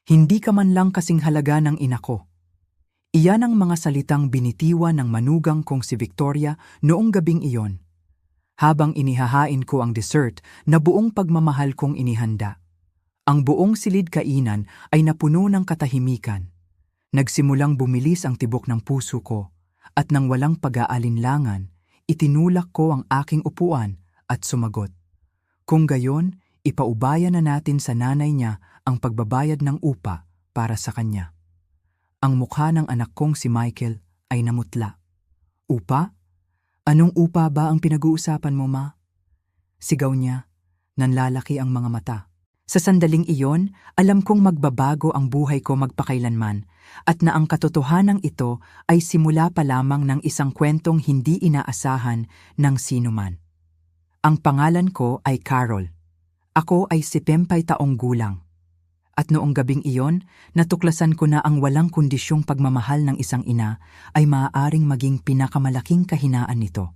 Hindi ka man lang kasing halaga ng ina ko. Iyan ang mga salitang binitiwan ng manugang kong si Victoria noong gabing iyon. Habang inihahain ko ang dessert na buong pagmamahal kong inihanda. Ang buong silid kainan ay napuno ng katahimikan. Nagsimulang bumilis ang tibok ng puso ko at nang walang pag-aalinlangan, itinulak ko ang aking upuan at sumagot. Kung gayon, ipaubaya na natin sa nanay niya ang pagbabayad ng upa para sa kanya. Ang mukha ng anak kong si Michael ay namutla. Upa? Anong upa ba ang pinag-uusapan mo, ma? Sigaw niya, nanlalaki ang mga mata. Sa sandaling iyon, alam kong magbabago ang buhay ko magpakailanman at na ang katotohanan ito ay simula pa lamang ng isang kwentong hindi inaasahan ng sinuman. Ang pangalan ko ay Carol. Ako ay 70 taong gulang. At noong gabing iyon, natuklasan ko na ang walang kondisyong pagmamahal ng isang ina ay maaaring maging pinakamalaking kahinaan nito.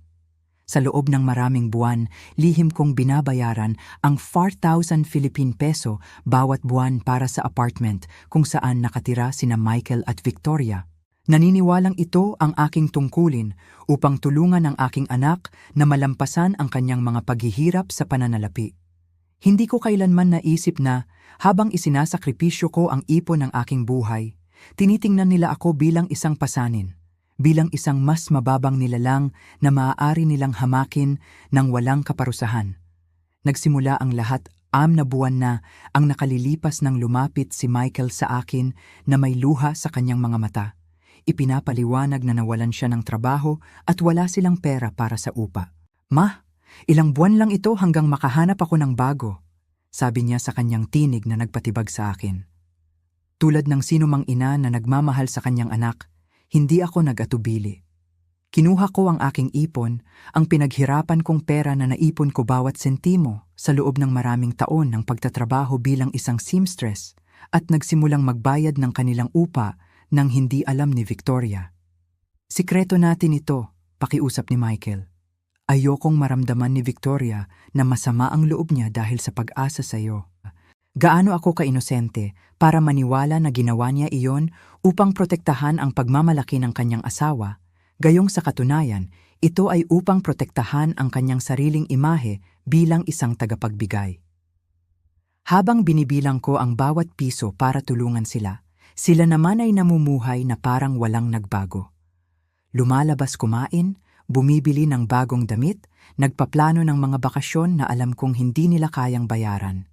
Sa loob ng maraming buwan, lihim kong binabayaran ang 4,000 Philippine peso bawat buwan para sa apartment kung saan nakatira sina Michael at Victoria. Naniniwalang ito ang aking tungkulin upang tulungan ang aking anak na malampasan ang kanyang mga paghihirap sa pananalapi. Hindi ko kailanman naisip na habang isinasakripisyo ko ang ipon ng aking buhay, tinitingnan nila ako bilang isang pasanin. Bilang isang mas mababang nilalang na maaari nilang hamakin ng walang kaparusahan. Nagsimula ang lahat 6 na buwan na ang nakalilipas nang lumapit si Michael sa akin na may luha sa kanyang mga mata. Ipinapaliwanag na nawalan siya ng trabaho at wala silang pera para sa upa. Ma, ilang buwan lang ito hanggang makahanap ako ng bago, sabi niya sa kanyang tinig na nagpatibag sa akin. Tulad ng sinumang ina na nagmamahal sa kanyang anak, hindi ako nag-atubili. Kinuha ko ang aking ipon, ang pinaghirapan kong pera na naipon ko bawat sentimo sa loob ng maraming taon ng pagtatrabaho bilang isang seamstress at nagsimulang magbayad ng kanilang upa nang hindi alam ni Victoria. Sikreto natin ito, pakiusap ni Michael. Ayokong maramdaman ni Victoria na masama ang loob niya dahil sa pag-asa sa iyo. Gaano ako kainosente para maniwala na ginawa niya iyon upang protektahan ang pagmamalaki ng kanyang asawa, gayong sa katunayan, ito ay upang protektahan ang kanyang sariling imahe bilang isang tagapagbigay. Habang binibilang ko ang bawat piso para tulungan sila, sila naman ay namumuhay na parang walang nagbago. Lumalabas kumain, bumibili ng bagong damit, nagpaplano ng mga bakasyon na alam kong hindi nila kayang bayaran.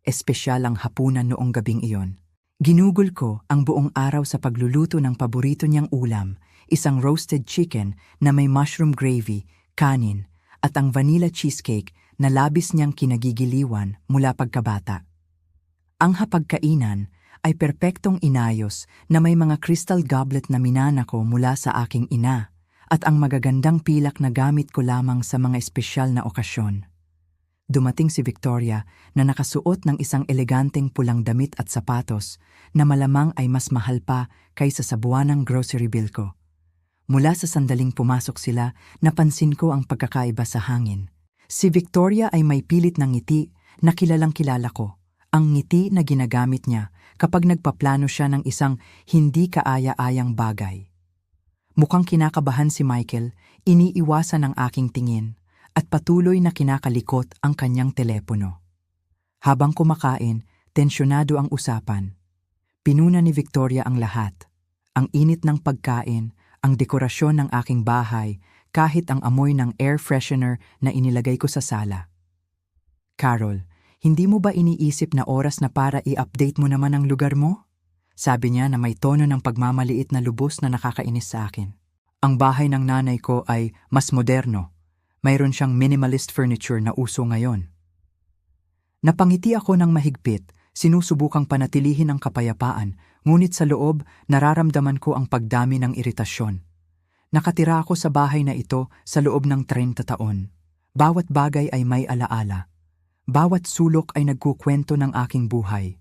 Espesyal ang hapunan noong gabing iyon. Ginugol ko ang buong araw sa pagluluto ng paborito niyang ulam, isang roasted chicken na may mushroom gravy, kanin, at ang vanilla cheesecake na labis niyang kinagigiliwan mula pagkabata. Ang hapagkainan ay perpektong inayos na may mga crystal goblet na minana ko mula sa aking ina at ang magagandang pilak na gamit ko lamang sa mga espesyal na okasyon. Dumating si Victoria na nakasuot ng isang eleganteng pulang damit at sapatos na malamang ay mas mahal pa kaysa sa buwanang grocery bill ko. Mula sa sandaling pumasok sila, napansin ko ang pagkakaiba sa hangin. Si Victoria ay may pilit ng ngiti na kilalang kilala ko. Ang ngiti na ginagamit niya kapag nagpaplano siya ng isang hindi kaaya-ayang bagay. Mukhang kinakabahan si Michael, iniiwasan ang aking tingin. At patuloy na kinakalikot ang kanyang telepono. Habang kumakain, tensyonado ang usapan. Pinuna ni Victoria ang lahat. Ang init ng pagkain, ang dekorasyon ng aking bahay, kahit ang amoy ng air freshener na inilagay ko sa sala. Carol, hindi mo ba iniisip na oras na para i-update mo naman ang lugar mo? Sabi niya na may tono ng pagmamaliit na lubos na nakakainis sa akin. Ang bahay ng nanay ko ay mas moderno. Mayroon siyang minimalist furniture na uso ngayon. Napangiti ako ng mahigpit, sinusubukang panatilihin ang kapayapaan, ngunit sa loob nararamdaman ko ang pagdami ng iritasyon. Nakatira ako sa bahay na ito sa loob ng 30 taon. Bawat bagay ay may alaala. Bawat sulok ay nagkukwento ng aking buhay.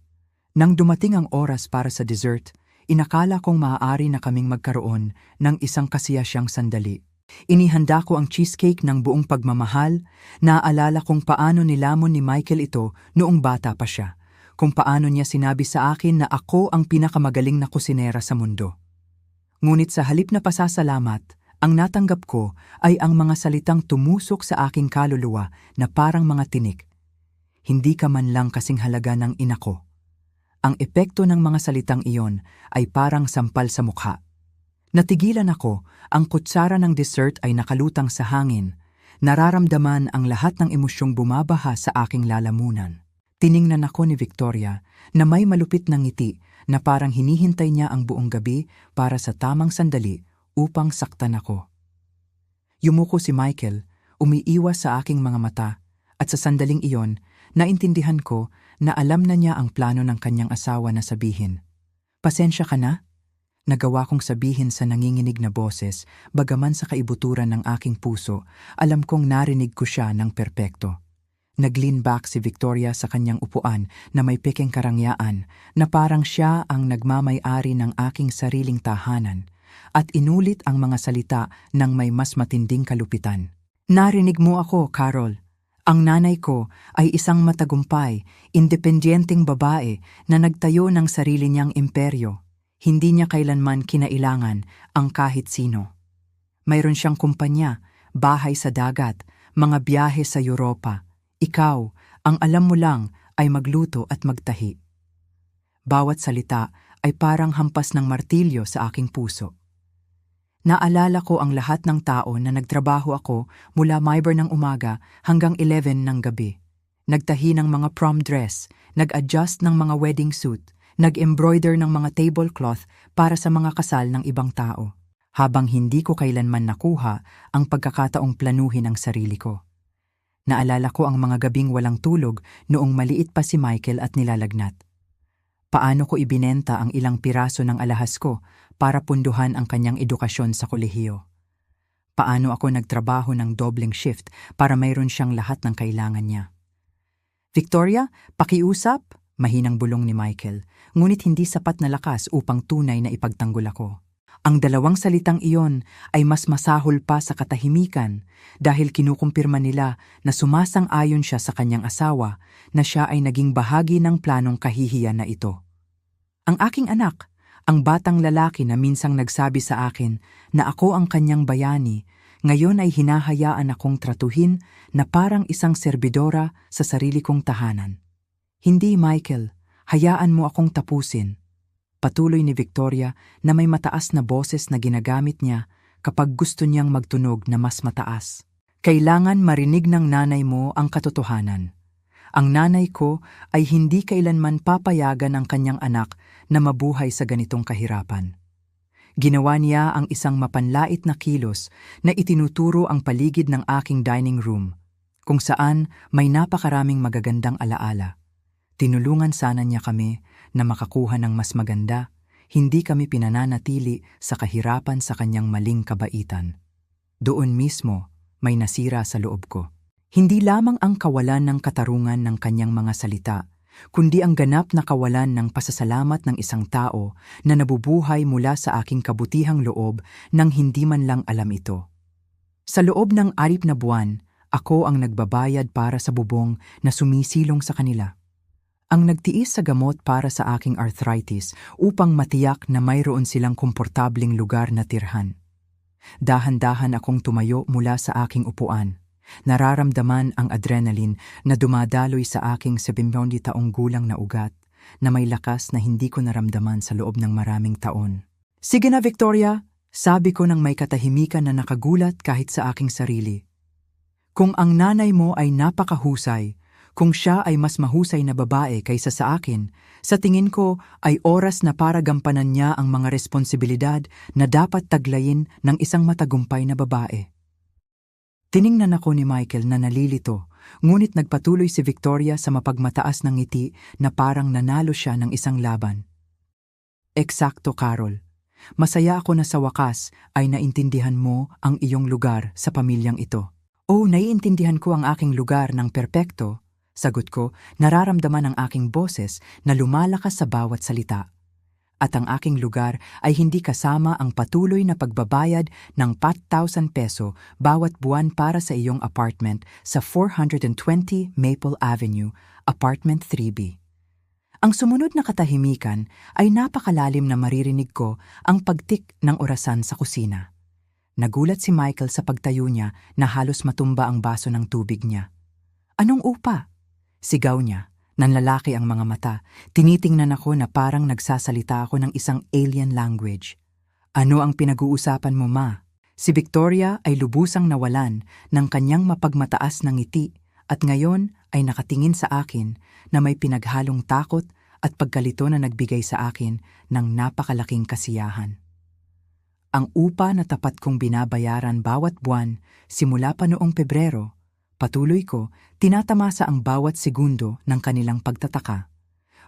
Nang dumating ang oras para sa dessert, inakala kong maaari na kaming magkaroon ng isang kasiyasyang sandali. Inihanda ko ang cheesecake ng buong pagmamahal, naaalala kong paano nilamon ni Michael ito noong bata pa siya, kung paano niya sinabi sa akin na ako ang pinakamagaling na kusinera sa mundo. Ngunit sa halip na pasasalamat, ang natanggap ko ay ang mga salitang tumusok sa aking kaluluwa na parang mga tinik. Hindi ka man lang kasing halaga ng ina ko. Ang epekto ng mga salitang iyon ay parang sampal sa mukha. Natigilan ako, ang kutsara ng dessert ay nakalutang sa hangin. Nararamdaman ang lahat ng emosyong bumabaha sa aking lalamunan. Tiningnan ako ni Victoria na may malupit na ngiti na parang hinihintay niya ang buong gabi para sa tamang sandali upang saktan ako. Yumuko si Michael, umiiwas sa aking mga mata, at sa sandaling iyon, naintindihan ko na alam na niya ang plano ng kanyang asawa na sabihin, "Pasensya ka na?" Nagawa kong sabihin sa nanginginig na boses, bagaman sa kaibuturan ng aking puso, alam kong narinig ko siya ng perpekto. Nag-lean back si Victoria sa kanyang upuan na may pekeng karangyaan na parang siya ang nagmamay-ari ng aking sariling tahanan at inulit ang mga salita ng may mas matinding kalupitan. "Narinig mo ako, Carol. Ang nanay ko ay isang matagumpay, independyenteng babae na nagtayo ng sarili niyang imperyo. Hindi niya kailanman kinailangan ang kahit sino. Mayroon siyang kumpanya, bahay sa dagat, mga biyahe sa Europa. Ikaw, ang alam mo lang ay magluto at magtahi." Bawat salita ay parang hampas ng martilyo sa aking puso. Naalala ko ang lahat ng tao na nagtrabaho ako mula Mayber ng umaga hanggang 11 ng gabi. Nagtahi ng mga prom dress, nag-adjust ng mga wedding suit, nag-embroider ng mga tablecloth para sa mga kasal ng ibang tao, habang hindi ko kailanman nakuha ang pagkakataong planuhin ang sarili ko. Naalala ko ang mga gabing walang tulog noong maliit pa si Michael at nilalagnat. Paano ko ibinenta ang ilang piraso ng alahas ko para punduhan ang kanyang edukasyon sa kolehiyo? Paano ako nagtrabaho ng dobleng shift para mayroon siyang lahat ng kailangan niya? "Victoria, pakiusap?" Mahinang bulong ni Michael, ngunit hindi sapat na lakas upang tunay na ipagtanggol ako. Ang dalawang salitang iyon ay mas masahol pa sa katahimikan dahil kinukumpirma nila na sumasang-ayon siya sa kanyang asawa na siya ay naging bahagi ng planong kahihiyan na ito. Ang aking anak, ang batang lalaki na minsang nagsabi sa akin na ako ang kanyang bayani, ngayon ay hinahayaan akong tratuhin na parang isang serbidora sa sarili kong tahanan. "Hindi, Michael. Hayaan mo akong tapusin." Patuloy ni Victoria na may mataas na boses na ginagamit niya kapag gusto niyang magtunog na mas mataas. "Kailangan marinig ng nanay mo ang katotohanan. Ang nanay ko ay hindi kailanman papayagan ang kanyang anak na mabuhay sa ganitong kahirapan." Ginawa niya ang isang mapanlait na kilos na itinuturo ang paligid ng aking dining room, kung saan may napakaraming magagandang alaala. Tinulungan sana niya kami na makakuha ng mas maganda, hindi kami pinananatili sa kahirapan sa kanyang maling kabaitan. Doon mismo, may nasira sa loob ko. Hindi lamang ang kawalan ng katarungan ng kanyang mga salita, kundi ang ganap na kawalan ng pasasalamat ng isang tao na nabubuhay mula sa aking kabutihang loob nang hindi man lang alam ito. Sa loob ng 6 na buwan, ako ang nagbabayad para sa bubong na sumisilong sa kanila. Ang nagtiis sa gamot para sa aking arthritis upang matiyak na mayroon silang komportabling lugar na tirhan. Dahan-dahan akong tumayo mula sa aking upuan. Nararamdaman ang adrenaline na dumadaloy sa aking 70 taong gulang na ugat na may lakas na hindi ko naramdaman sa loob ng maraming taon. "Sige na, Victoria," sabi ko ng may katahimikan na nakagulat kahit sa aking sarili. "Kung ang nanay mo ay napakahusay, kung siya ay mas mahusay na babae kaysa sa akin, sa tingin ko ay oras na para gampanan niya ang mga responsibilidad na dapat taglayin ng isang matagumpay na babae." Tiningnan ako ni Michael na nalilito, ngunit nagpatuloy si Victoria sa mapagmataas ng ngiti na parang nanalo siya ng isang laban. "Eksakto, Carol. Masaya ako na sa wakas ay naintindihan mo ang iyong lugar sa pamilyang ito." "Oh, naiintindihan ko ang aking lugar ng perpekto," sagot ko, nararamdaman ang aking boses na lumalakas sa bawat salita. At ang aking lugar ay hindi kasama ang patuloy na pagbabayad ng 4,000 peso bawat buwan para sa iyong apartment sa 420 Maple Avenue, Apartment 3B. Ang sumunod na katahimikan ay napakalalim na maririnig ko ang pagtik ng orasan sa kusina. Nagulat si Michael sa pagtayo niya na halos matumba ang baso ng tubig niya. "Anong upa?" Sigaw niya. Nanlalaki ang mga mata. Tinitingnan ako na parang nagsasalita ako ng isang alien language. "Ano ang pinag-uusapan mo, ma?" Si Victoria ay lubusang nawalan ng kanyang mapagmataas na ngiti at ngayon ay nakatingin sa akin na may pinaghalong takot at pagkalito na nagbigay sa akin ng napakalaking kasiyahan. Ang upa na tapat kong binabayaran bawat buwan simula pa noong Pebrero, patuloy ko, tinatamasa ang bawat segundo ng kanilang pagtataka.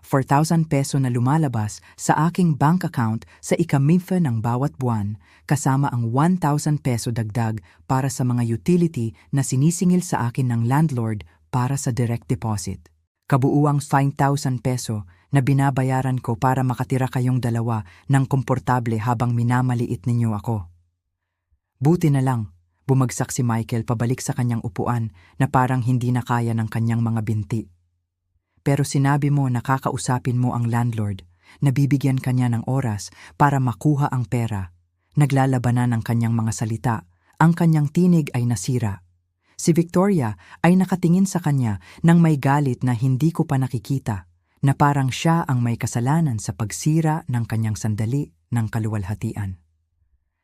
4,000 peso na lumalabas sa aking bank account sa ikamifa ng bawat buwan, kasama ang 1,000 peso dagdag para sa mga utility na sinisingil sa akin ng landlord para sa direct deposit. Kabuuang 5,000 peso na binabayaran ko para makatira kayong dalawa ng komportable habang minamaliit ninyo ako. Buti na lang, bumagsak si Michael pabalik sa kanyang upuan na parang hindi na kaya ng kanyang mga binti. "Pero sinabi mo na kakausapin mo ang landlord, nabibigyan kanya ng oras para makuha ang pera." Naglalabanan ng kanyang mga salita, ang kanyang tinig ay nasira. Si Victoria ay nakatingin sa kanya nang may galit na hindi ko pa nakikita, na parang siya ang may kasalanan sa pagsira ng kanyang sandali ng kaluwalhatian.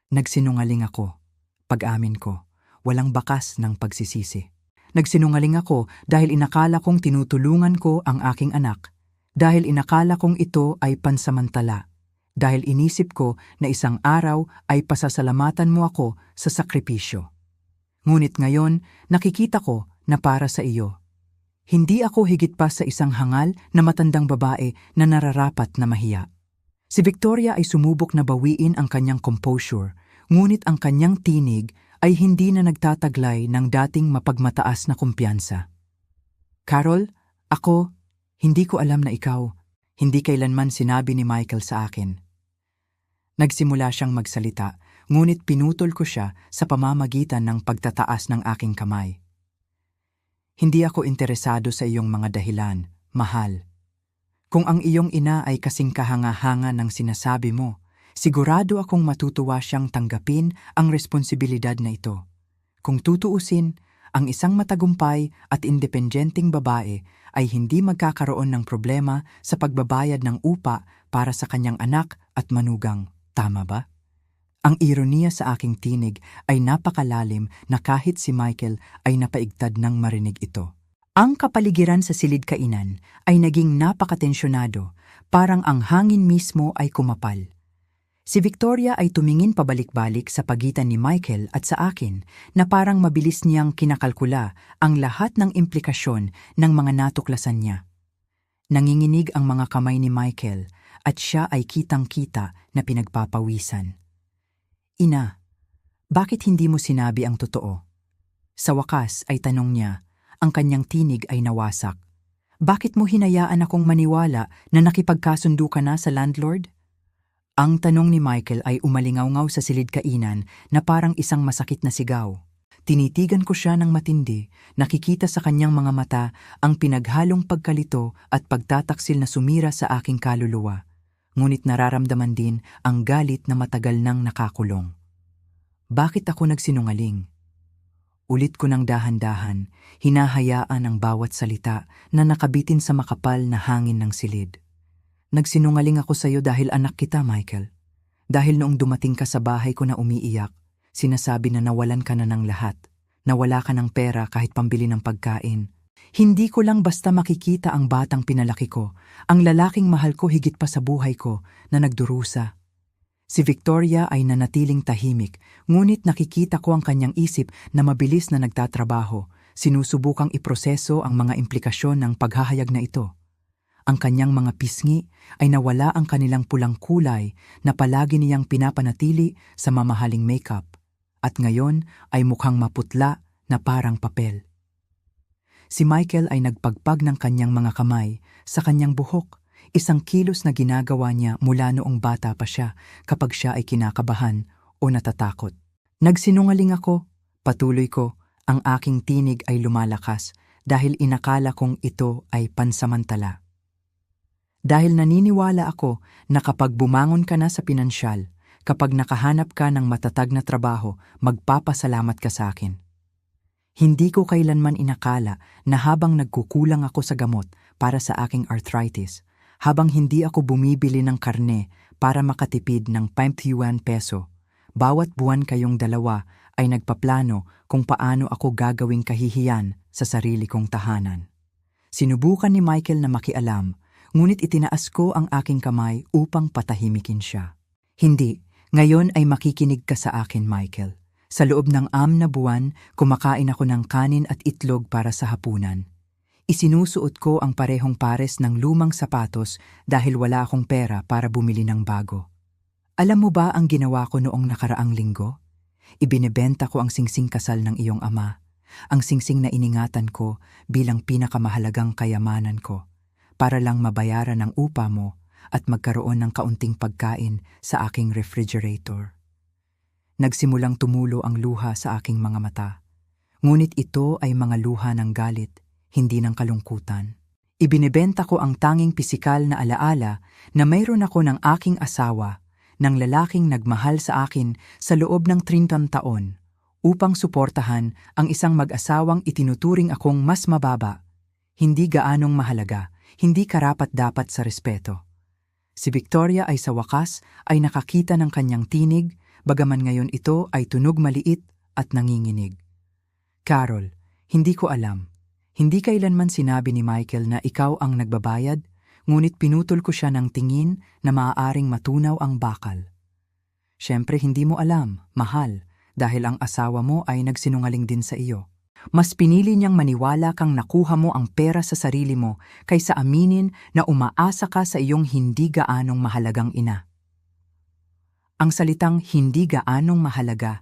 Nagsinungaling ako, pag-amin ko, walang bakas ng pagsisisi. Nagsinungaling ako dahil inakala kong tinutulungan ko ang aking anak, dahil inakala kong ito ay pansamantala, dahil inisip ko na isang araw ay pasasalamatan mo ako sa sakripisyo. Ngunit ngayon, nakikita ko na para sa iyo. Hindi ako higit pa sa isang hangal na matandang babae na nararapat na mahiya. Si Victoria ay sumubok na bawiin ang kanyang composure, ngunit ang kanyang tinig ay hindi na nagtataglay ng dating mapagmataas na kumpiyansa. "Carol, hindi ko alam na ikaw," hindi kailanman sinabi ni Michael sa akin. Nagsimula siyang magsalita, ngunit pinutol ko siya sa pamamagitan ng pagtataas ng aking kamay. "Hindi ako interesado sa iyong mga dahilan, mahal. Kung ang iyong ina ay kasing kahanga-hanga ng sinasabi mo, sigurado akong matutuwa siyang tanggapin ang responsibilidad na ito. Kung tutuusin, ang isang matagumpay at independenteng babae ay hindi magkakaroon ng problema sa pagbabayad ng upa para sa kanyang anak at manugang. Tama ba?" Ang ironiya sa aking tinig ay napakalalim na kahit si Michael ay napaigtad ng marinig ito. Ang kapaligiran sa silid-kainan ay naging napakatensyonado, parang ang hangin mismo ay kumapal. Si Victoria ay tumingin pabalik-balik sa pagitan ni Michael at sa akin na parang mabilis niyang kinakalkula ang lahat ng implikasyon ng mga natuklasan niya. Nanginginig ang mga kamay ni Michael at siya ay kitang-kita na pinagpapawisan. "Ina, bakit hindi mo sinabi ang totoo?" Sa wakas ay tanong niya, ang kanyang tinig ay nawasak. "Bakit mo hinayaan akong maniwala na nakipagkasundo ka na sa landlord?" Ang tanong ni Michael ay umalingaw-ngaw sa silid-kainan na parang isang masakit na sigaw. Tinitigan ko siya ng matindi, nakikita sa kanyang mga mata ang pinaghalong pagkalito at pagtataksil na sumira sa aking kaluluwa. Ngunit nararamdaman din ang galit na matagal nang nakakulong. Bakit ako nagsinungaling? Ulit ko ng dahan-dahan, hinahayaan ang bawat salita na nakabitin sa makapal na hangin ng silid. Nagsinungaling ako sa iyo dahil anak kita, Michael. Dahil noong dumating ka sa bahay ko na umiiyak, sinasabi na nawalan ka na ng lahat, nawala ka ng pera kahit pambili ng pagkain. Hindi ko lang basta makikita ang batang pinalaki ko, ang lalaking mahal ko higit pa sa buhay ko na nagdurusa. Si Victoria ay nanatiling tahimik, ngunit nakikita ko ang kanyang isip na mabilis na nagtatrabaho, sinusubukang iproseso ang mga implikasyon ng paghahayag na ito. Ang kanyang mga pisngi ay nawala ang kanilang pulang kulay na palagi niyang pinapanatili sa mamahaling makeup, at ngayon ay mukhang maputla na parang papel. Si Michael ay nagpagpag ng kanyang mga kamay sa kanyang buhok, isang kilos na ginagawa niya mula noong bata pa siya kapag siya ay kinakabahan o natatakot. Nagsinungaling ako, patuloy ko, ang aking tinig ay lumalakas dahil inakala kong ito ay pansamantala. Dahil naniniwala ako na kapag bumangon ka na sa pinansyal, kapag nakahanap ka ng matatag na trabaho, magpapasalamat ka sa akin. Hindi ko kailanman inakala na habang nagkukulang ako sa gamot para sa aking arthritis, habang hindi ako bumibili ng karne para makatipid ng 50 peso, bawat buwan kayong dalawa ay nagpaplano kung paano ako gagawing kahihiyan sa sarili kong tahanan. Sinubukan ni Michael na makialam, ngunit itinaas ko ang aking kamay upang patahimikin siya. Hindi, ngayon ay makikinig ka sa akin, Michael. Sa loob ng 6 na buwan, kumakain ako ng kanin at itlog para sa hapunan. Isinusuot ko ang parehong pares ng lumang sapatos dahil wala akong pera para bumili ng bago. Alam mo ba ang ginawa ko noong nakaraang linggo? Ibinebenta ko ang singsing kasal ng iyong ama, ang singsing na iningatan ko bilang pinakamahalagang kayamanan ko, para lang mabayaran ang upa mo at magkaroon ng kaunting pagkain sa aking refrigerator. Nagsimulang tumulo ang luha sa aking mga mata. Ngunit ito ay mga luha ng galit, hindi ng kalungkutan. Ibinebenta ko ang tanging pisikal na alaala na mayroon ako ng aking asawa, ng lalaking nagmahal sa akin sa loob ng 30 taon, upang suportahan ang isang mag-asawang itinuturing akong mas mababa, hindi gaanong mahalaga, hindi karapat-dapat sa respeto. Si Victoria ay sa wakas ay nakakita ng kanyang tinig, bagaman ngayon ito ay tunog maliit at nanginginig. Carol, hindi ko alam. Hindi kailanman sinabi ni Michael na ikaw ang nagbabayad, ngunit pinutol ko siya ng tingin na maaaring matunaw ang bakal. Siyempre hindi mo alam, mahal, dahil ang asawa mo ay nagsinungaling din sa iyo. Mas pinili niyang maniwala kang nakuha mo ang pera sa sarili mo kaysa aminin na umaasa ka sa iyong hindi gaanong mahalagang ina. Ang salitang hindi gaanong mahalaga,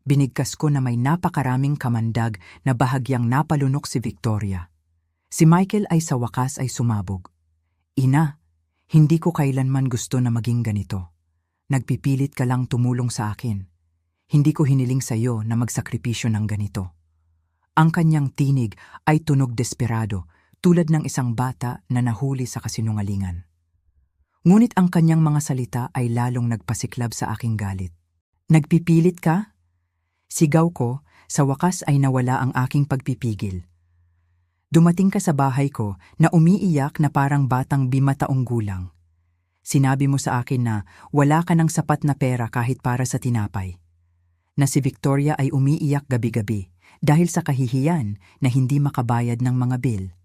binigkas ko na may napakaraming kamandag na bahagyang napalunok si Victoria. Si Michael ay sa wakas ay sumabog. Ina, hindi ko kailanman gusto na maging ganito. Nagpipilit ka lang tumulong sa akin. Hindi ko hiniling sa iyo na magsakripisyo ng ganito. Ang kanyang tinig ay tunog desperado, tulad ng isang bata na nahuli sa kasinungalingan. Ngunit ang kanyang mga salita ay lalong nagpasiklab sa aking galit. Nagpipilit ka? Sigaw ko, sa wakas ay nawala ang aking pagpipigil. Dumating ka sa bahay ko na umiiyak na parang batang 5 taong gulang. Sinabi mo sa akin na wala ka ng sapat na pera kahit para sa tinapay. Na si Victoria ay umiiyak gabi-gabi dahil sa kahihiyan na hindi makabayad ng mga bill.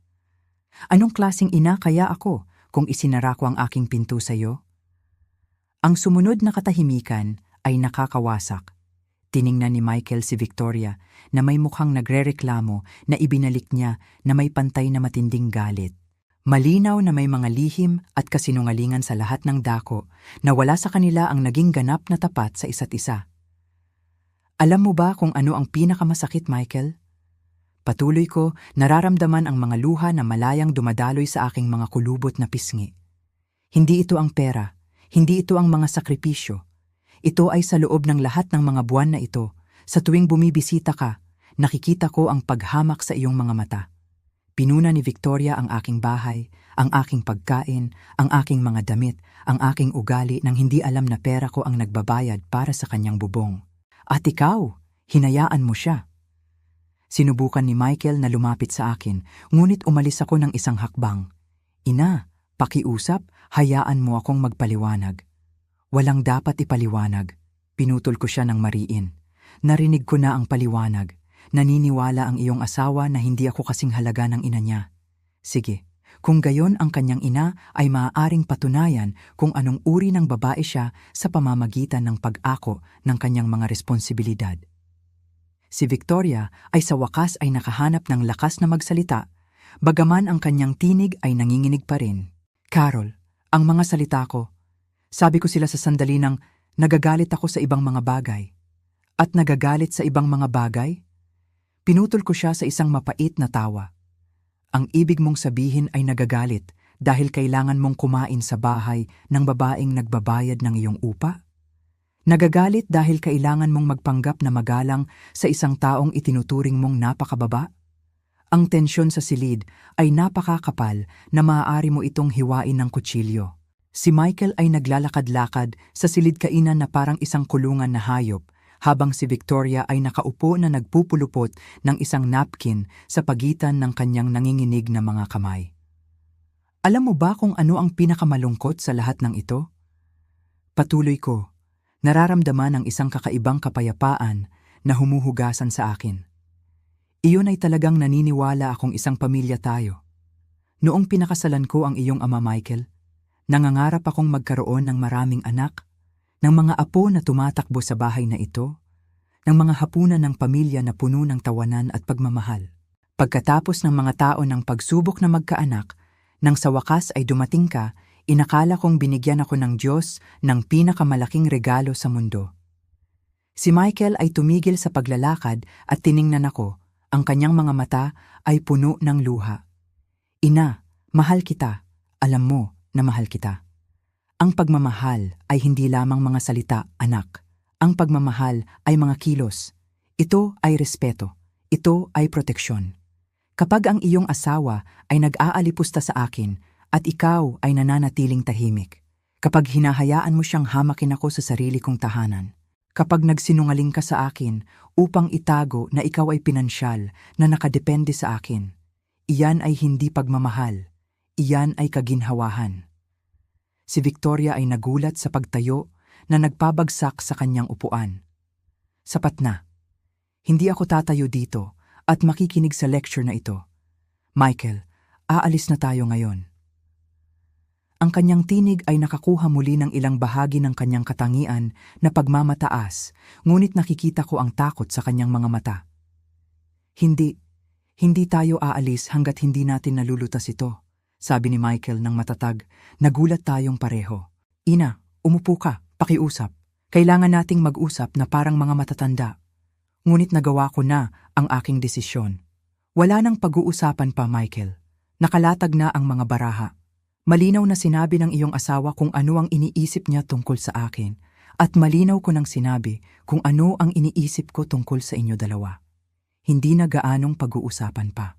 Anong klaseng ina kaya ako kung isinara ko ang aking pinto sa iyo? Ang sumunod na katahimikan ay nakakawasak. Tiningnan ni Michael si Victoria na may mukhang nagrereklamo na ibinalik niya na may pantay na matinding galit. Malinaw na may mga lihim at kasinungalingan sa lahat ng dako na wala sa kanila ang naging ganap na tapat sa isa't isa. Alam mo ba kung ano ang pinakamasakit, Michael? Patuloy ko nararamdaman ang mga luha na malayang dumadaloy sa aking mga kulubot na pisngi. Hindi ito ang pera, hindi ito ang mga sakripisyo. Ito ay sa loob ng lahat ng mga buwan na ito. Sa tuwing bumibisita ka, nakikita ko ang paghamak sa iyong mga mata. Pinuna ni Victoria ang aking bahay, ang aking pagkain, ang aking mga damit, ang aking ugali nang hindi alam na pera ko ang nagbabayad para sa kanyang bubong. At ikaw, hinayaan mo siya. Sinubukan ni Michael na lumapit sa akin, ngunit umalis ako ng isang hakbang. Ina, pakiusap, hayaan mo akong magpaliwanag. Walang dapat ipaliwanag. Pinutol ko siya ng mariin. Narinig ko na ang paliwanag. Naniniwala ang iyong asawa na hindi ako kasing halaga ng ina niya. Sige, kung gayon ang kanyang ina ay maaaring patunayan kung anong uri ng babae siya sa pamamagitan ng pag-ako ng kanyang mga responsibilidad. Si Victoria ay sa wakas ay nakahanap ng lakas na magsalita, bagaman ang kanyang tinig ay nanginginig pa rin. Carol, ang mga salita ko, sabi ko sila sa sandali ng nagagalit ako sa ibang mga bagay. At nagagalit sa ibang mga bagay? Pinutol ko siya sa isang mapait na tawa. Ang ibig mong sabihin ay nagagalit dahil kailangan mong kumain sa bahay ng babaeng nagbabayad ng iyong upa? Nagagalit dahil kailangan mong magpanggap na magalang sa isang taong itinuturing mong napakababa? Ang tensyon sa silid ay napakakapal na maaari mo itong hiwain ng kutsilyo. Si Michael ay naglalakad-lakad sa silid kainan na parang isang kulungan na hayop, habang si Victoria ay nakaupo na nagpupulupot ng isang napkin sa pagitan ng kanyang nanginginig na mga kamay. Alam mo ba kung ano ang pinakamalungkot sa lahat ng ito? Patuloy ko, nararamdaman ang isang kakaibang kapayapaan na humuhugasan sa akin. Iyon ay talagang naniniwala akong isang pamilya tayo. Noong pinakasalan ko ang iyong ama Michael, nangangarap akong magkaroon ng maraming anak, ng mga apo na tumatakbo sa bahay na ito, ng mga hapunan ng pamilya na puno ng tawanan at pagmamahal. Pagkatapos ng mga taon ng pagsubok na magkaanak, nang sa wakas ay dumating ka, inakala kong binigyan ako ng Diyos ng pinakamalaking regalo sa mundo. Si Michael ay tumigil sa paglalakad at tiningnan ako. Ang kanyang mga mata ay puno ng luha. Ina, mahal kita. Alam mo na mahal kita. Ang pagmamahal ay hindi lamang mga salita, anak. Ang pagmamahal ay mga kilos. Ito ay respeto. Ito ay proteksyon. Kapag ang iyong asawa ay nag-aalipusta sa akin at ikaw ay nananatiling tahimik, kapag hinahayaan mo siyang hamakin ako sa sarili kong tahanan, kapag nagsinungaling ka sa akin upang itago na ikaw ay pinansyal na nakadepende sa akin, iyan ay hindi pagmamahal, iyan ay kaginhawahan. Si Victoria ay nagulat sa pagtayo na nagpabagsak sa kanyang upuan. Sapat na. Hindi ako tatayo dito at makikinig sa lecture na ito. Michael, aalis na tayo ngayon. Ang kanyang tinig ay nakakuha muli ng ilang bahagi ng kanyang katangian na pagmamataas, ngunit nakikita ko ang takot sa kanyang mga mata. Hindi tayo aalis hanggat hindi natin nalulutas ito, sabi ni Michael ng matatag. Nagulat tayong pareho. Ina, umupo ka, pakiusap. Kailangan nating mag-usap na parang mga matatanda. Ngunit nagawa ko na ang aking desisyon. Wala nang pag-uusapan pa, Michael. Nakalatag na ang mga baraha. Malinaw na sinabi ng iyong asawa kung ano ang iniisip niya tungkol sa akin, at malinaw ko nang sinabi kung ano ang iniisip ko tungkol sa inyo dalawa. Hindi na gaanong pag-uusapan pa.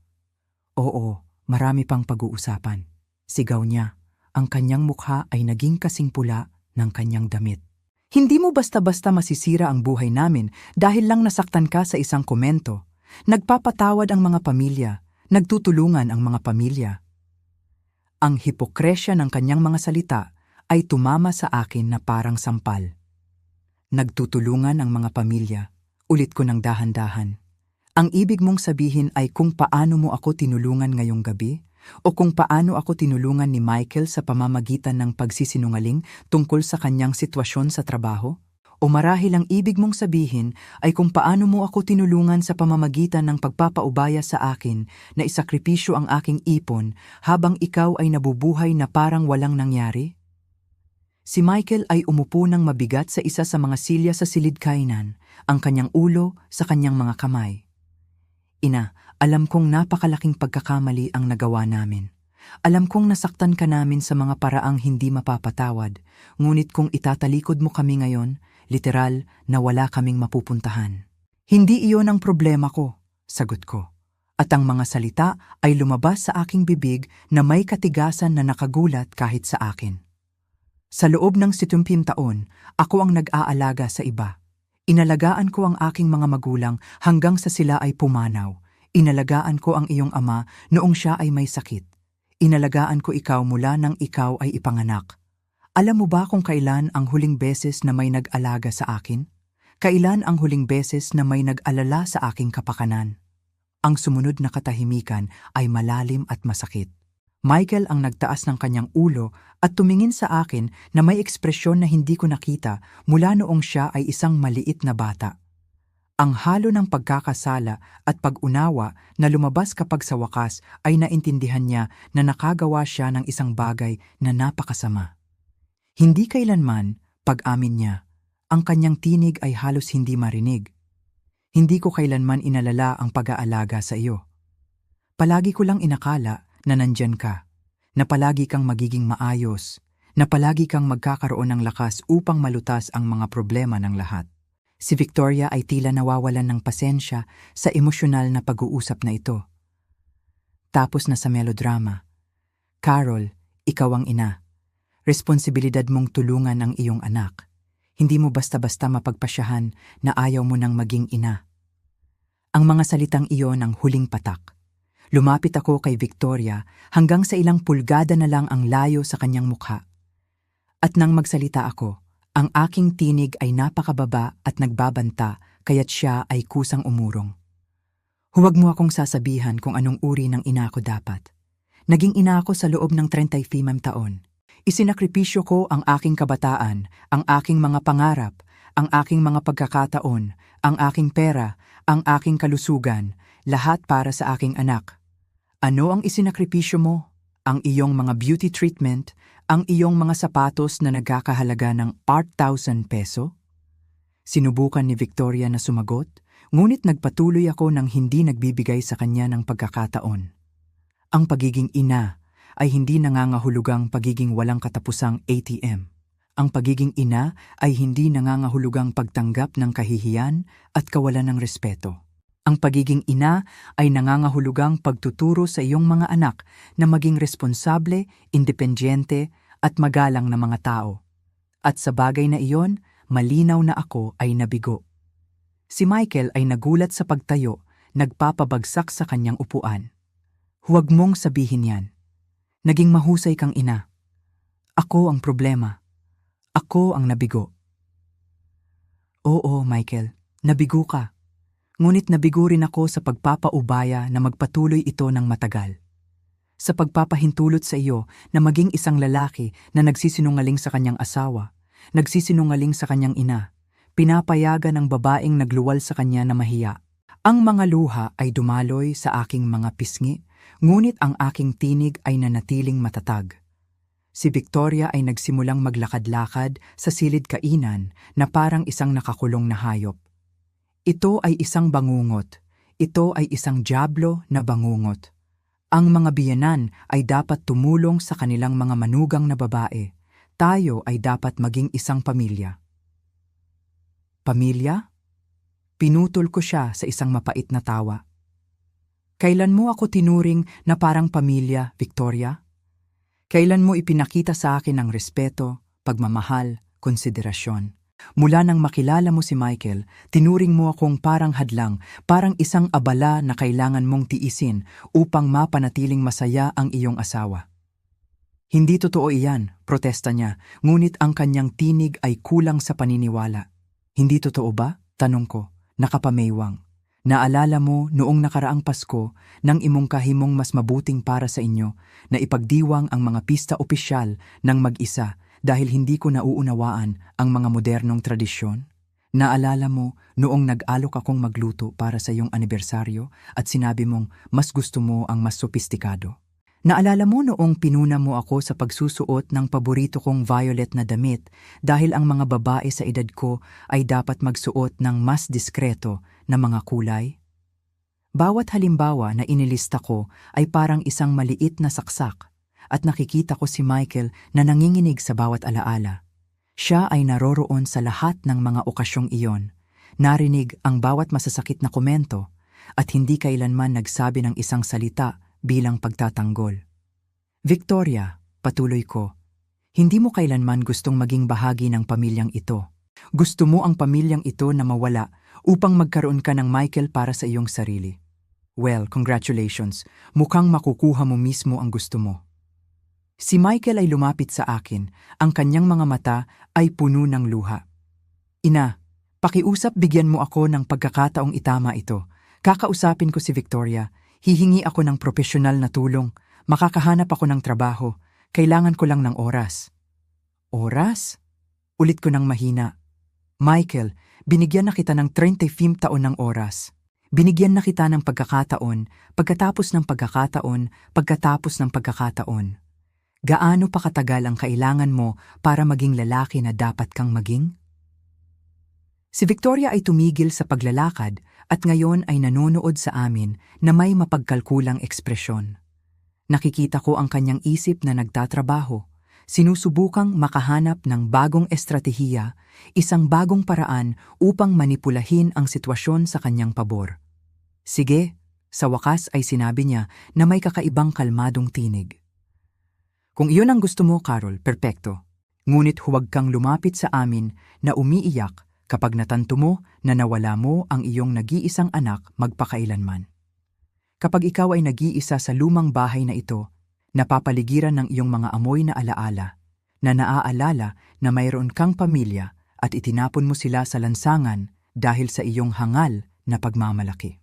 Oo, marami pang pag-uusapan. Sigaw niya. Ang kanyang mukha ay naging kasing pula ng kanyang damit. Hindi mo basta-basta masisira ang buhay namin dahil lang nasaktan ka sa isang komento. Nagpapatawad ang mga pamilya, nagtutulungan ang mga pamilya. Ang hipokresya ng kanyang mga salita ay tumama sa akin na parang sampal. Nagtutulungan ang mga pamilya, ulit ko ng dahan-dahan. Ang ibig mong sabihin ay kung paano mo ako tinulungan ngayong gabi? O kung paano ako tinulungan ni Michael sa pamamagitan ng pagsisinungaling tungkol sa kanyang sitwasyon sa trabaho? O marahil ang ibig mong sabihin ay kung paano mo ako tinulungan sa pamamagitan ng pagpapaubaya sa akin na isakripisyo ang aking ipon habang ikaw ay nabubuhay na parang walang nangyari? Si Michael ay umupo ng mabigat sa isa sa mga silya sa silid kainan, ang kanyang ulo sa kanyang mga kamay. Ina, alam kong napakalaking pagkakamali ang nagawa namin. Alam kong nasaktan ka namin sa mga paraang hindi mapapatawad, ngunit kung itatalikod mo kami ngayon, literal na wala kaming mapupuntahan. Hindi iyon ang problema ko, sagot ko. At ang mga salita ay lumabas sa aking bibig na may katigasan na nakagulat kahit sa akin. Sa loob ng 70 taon, ako ang nag-aalaga sa iba. Inalagaan ko ang aking mga magulang hanggang sa sila ay pumanaw. Inalagaan ko ang iyong ama noong siya ay may sakit. Inalagaan ko ikaw mula nang ikaw ay ipanganak. Alam mo ba kung kailan ang huling beses na may nag-alaga sa akin? Kailan ang huling beses na may nag-alala sa aking kapakanan? Ang sumunod na katahimikan ay malalim at masakit. Michael ang nagtaas ng kanyang ulo at tumingin sa akin na may ekspresyon na hindi ko nakita mula noong siya ay isang maliit na bata. Ang halo ng pagkakasala at pag-unawa na lumabas kapag sa wakas ay naintindihan niya na nakagawa siya ng isang bagay na napakasama. Hindi kailanman, pag-amin niya, ang kanyang tinig ay halos hindi marinig. Hindi ko kailanman inalala ang pag-aalaga sa iyo. Palagi ko lang inakala na nandyan ka, na palagi kang magiging maayos, na palagi kang magkakaroon ng lakas upang malutas ang mga problema ng lahat. Si Victoria ay tila nawawalan ng pasensya sa emosyonal na pag-uusap na ito. Tapos na sa melodrama. Carol, ikaw ang ina. Responsibilidad mong tulungan ang iyong anak. Hindi mo basta-basta mapagpasyahan na ayaw mo nang maging ina. Ang mga salitang iyon ang huling patak. Lumapit ako kay Victoria hanggang sa ilang pulgada na lang ang layo sa kanyang mukha. At nang magsalita ako, ang aking tinig ay napakababa at nagbabanta kaya't siya ay kusang umurong. Huwag mo akong sasabihan kung anong uri ng ina ko dapat. Naging ina ako sa loob ng 35 taon. Isinakripisyo ko ang aking kabataan, ang aking mga pangarap, ang aking mga pagkakataon, ang aking pera, ang aking kalusugan, lahat para sa aking anak. Ano ang isinakripisyo mo? Ang iyong mga beauty treatment, ang iyong mga sapatos na nagkakahalaga ng 8,000 peso? Sinubukan ni Victoria na sumagot, ngunit nagpatuloy ako nang hindi nagbibigay sa kanya ng pagkakataon. Ang pagiging ina ay hindi nangangahulugang pagiging walang katapusang ATM. Ang pagiging ina ay hindi nangangahulugang pagtanggap ng kahihiyan at kawalan ng respeto. Ang pagiging ina ay nangangahulugang pagtuturo sa iyong mga anak na maging responsable, independyente at magalang na mga tao. At sa bagay na iyon, malinaw na ako ay nabigo. Si Michael ay nagulat sa pagtayo, nagpapabagsak sa kanyang upuan. Huwag mong sabihin yan. Naging mahusay kang ina. Ako ang problema. Ako ang nabigo. Oo, Michael, nabigo ka. Ngunit nabigo rin ako sa pagpapaubaya na magpatuloy ito ng matagal. Sa pagpapahintulot sa iyo na maging isang lalaki na nagsisinungaling sa kanyang asawa, nagsisinungaling sa kanyang ina, pinapayagan ng babaeng nagluwal sa kanya na mahiya. Ang mga luha ay dumaloy sa aking mga pisngi, ngunit ang aking tinig ay nanatiling matatag. Si Victoria ay nagsimulang maglakad-lakad sa silid kainan na parang isang nakakulong na hayop. Ito ay isang bangungot. Ito ay isang dyablo na bangungot. Ang mga biyenan ay dapat tumulong sa kanilang mga manugang na babae. Tayo ay dapat maging isang pamilya. Pamilya? Pinutol ko siya sa isang mapait na tawa. Kailan mo ako tinuring na parang pamilya, Victoria? Kailan mo ipinakita sa akin ang respeto, pagmamahal, konsiderasyon? Mula nang makilala mo si Michael, tinuring mo akong parang hadlang, parang isang abala na kailangan mong tiisin upang mapanatiling masaya ang iyong asawa. Hindi totoo iyan, protesta niya, ngunit ang kanyang tinig ay kulang sa paniniwala. Hindi totoo ba? Tanong ko, nakapamaywang. Naalala mo noong nakaraang Pasko nang imungkahi mong mas mabuting para sa inyo na ipagdiwang ang mga pista opisyal ng mag-isa dahil hindi ko nauunawaan ang mga modernong tradisyon? Naalala mo noong nag-alok akong magluto para sa iyong anibersaryo at sinabi mong mas gusto mo ang mas sopistikado? Naalala mo noong pinuna mo ako sa pagsusuot ng paborito kong violet na damit dahil ang mga babae sa edad ko ay dapat magsuot ng mas diskreto na mga kulay? Bawat halimbawa na inilista ko ay parang isang maliit na saksak at nakikita ko si Michael na nanginginig sa bawat alaala. Siya ay naroroon sa lahat ng mga okasyong iyon, narinig ang bawat masasakit na komento at hindi kailanman nagsabi ng isang salita bilang pagtatanggol. Victoria, patuloy ko, hindi mo kailanman gustong maging bahagi ng pamilyang ito. Gusto mo ang pamilyang ito na mawala upang magkaroon ka ng Michael para sa iyong sarili. Well, congratulations. Mukhang makukuha mo mismo ang gusto mo. Si Michael ay lumapit sa akin. Ang kanyang mga mata ay puno ng luha. Ina, pakiusap bigyan mo ako ng pagkakataong itama ito. Kakausapin ko si Victoria. Hihingi ako ng propesyonal na tulong. Makakahanap ako ng trabaho. Kailangan ko lang ng oras. Oras? Ulit ko ng mahina. Michael, binigyan na kita ng 35 taon ng oras. Binigyan na kita ng pagkakataon, pagkatapos ng pagkakataon, pagkatapos ng pagkakataon. Gaano pa katagal ang kailangan mo para maging lalaki na dapat kang maging? Si Victoria ay tumigil sa paglalakad at ngayon ay nanonood sa amin na may mapagkalkulang ekspresyon. Nakikita ko ang kanyang isip na nagtatrabaho, sinusubukang makahanap ng bagong estratehiya, isang bagong paraan upang manipulahin ang sitwasyon sa kanyang pabor. Sige, Sa wakas ay sinabi niya na may kakaibang kalmadong tinig. Kung iyon ang gusto mo, Carol, perpekto. Ngunit huwag kang lumapit sa amin na umiiyak kapag natanto mo na nawala mo ang iyong nag-iisang anak magpakailanman. Kapag ikaw ay nag-iisa sa lumang bahay na ito, napapaligiran ng iyong mga amoy na alaala, na naaalala na mayroon kang pamilya at itinapon mo sila sa lansangan dahil sa iyong hangal na pagmamalaki.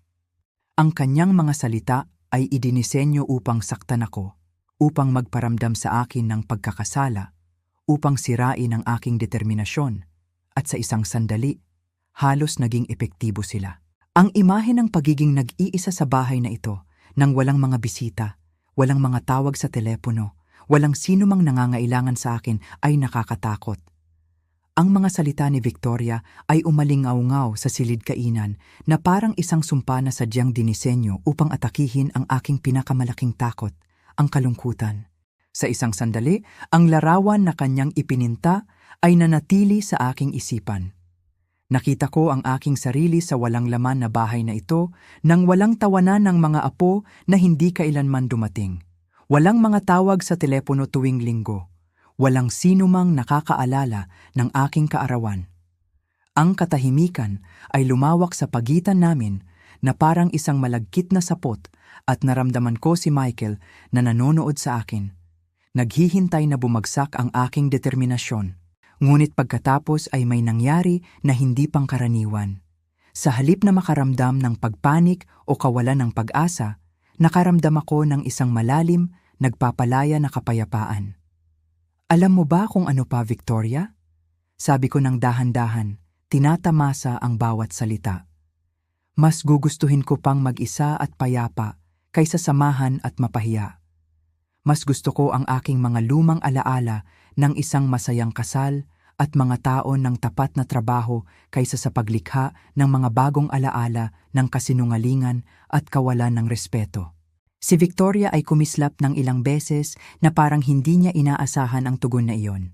Ang kanyang mga salita ay idinisenyo upang saktan ako, upang magparamdam sa akin ng pagkakasala, upang sirain ang aking determinasyon, at sa isang sandali, halos naging epektibo sila. Ang imahe ng pagiging nag-iisa sa bahay na ito, nang walang mga bisita, walang mga tawag sa telepono, walang sino mang nangangailangan sa akin ay nakakatakot. Ang mga salita ni Victoria ay umalingaw-ngaw sa silid-kainan na parang isang sumpa na sadyang dinisenyo upang atakihin ang aking pinakamalaking takot, ang kalungkutan. Sa isang sandali, ang larawan na kanyang ipininta ay nanatili sa aking isipan. Nakita ko ang aking sarili sa walang laman na bahay na ito nang walang tawanan ng mga apo na hindi kailanman dumating. Walang mga tawag sa telepono tuwing linggo. Walang sino mang nakakaalala ng aking kaarawan. Ang katahimikan ay lumawak sa pagitan namin na parang isang malagkit na sapot at naramdaman ko si Michael na nanonood sa akin. Naghihintay na bumagsak ang aking determinasyon. Ngunit pagkatapos ay may nangyari na hindi pangkaraniwan. Sa halip na makaramdam ng pagpanik o kawalan ng pag-asa, nakaramdam ako ng isang malalim, nagpapalaya na kapayapaan. Alam mo ba kung ano pa, Victoria? Sabi ko ng dahan-dahan, tinatamasa ang bawat salita. Mas gugustuhin ko pang mag-isa at payapa kaysa samahan at mapahiya. Mas gusto ko ang aking mga lumang alaala ng isang masayang kasal at mga taon ng tapat na trabaho kaysa sa paglikha ng mga bagong alaala ng kasinungalingan at kawalan ng respeto. Si Victoria ay kumislap ng ilang beses na parang hindi niya inaasahan ang tugon na iyon.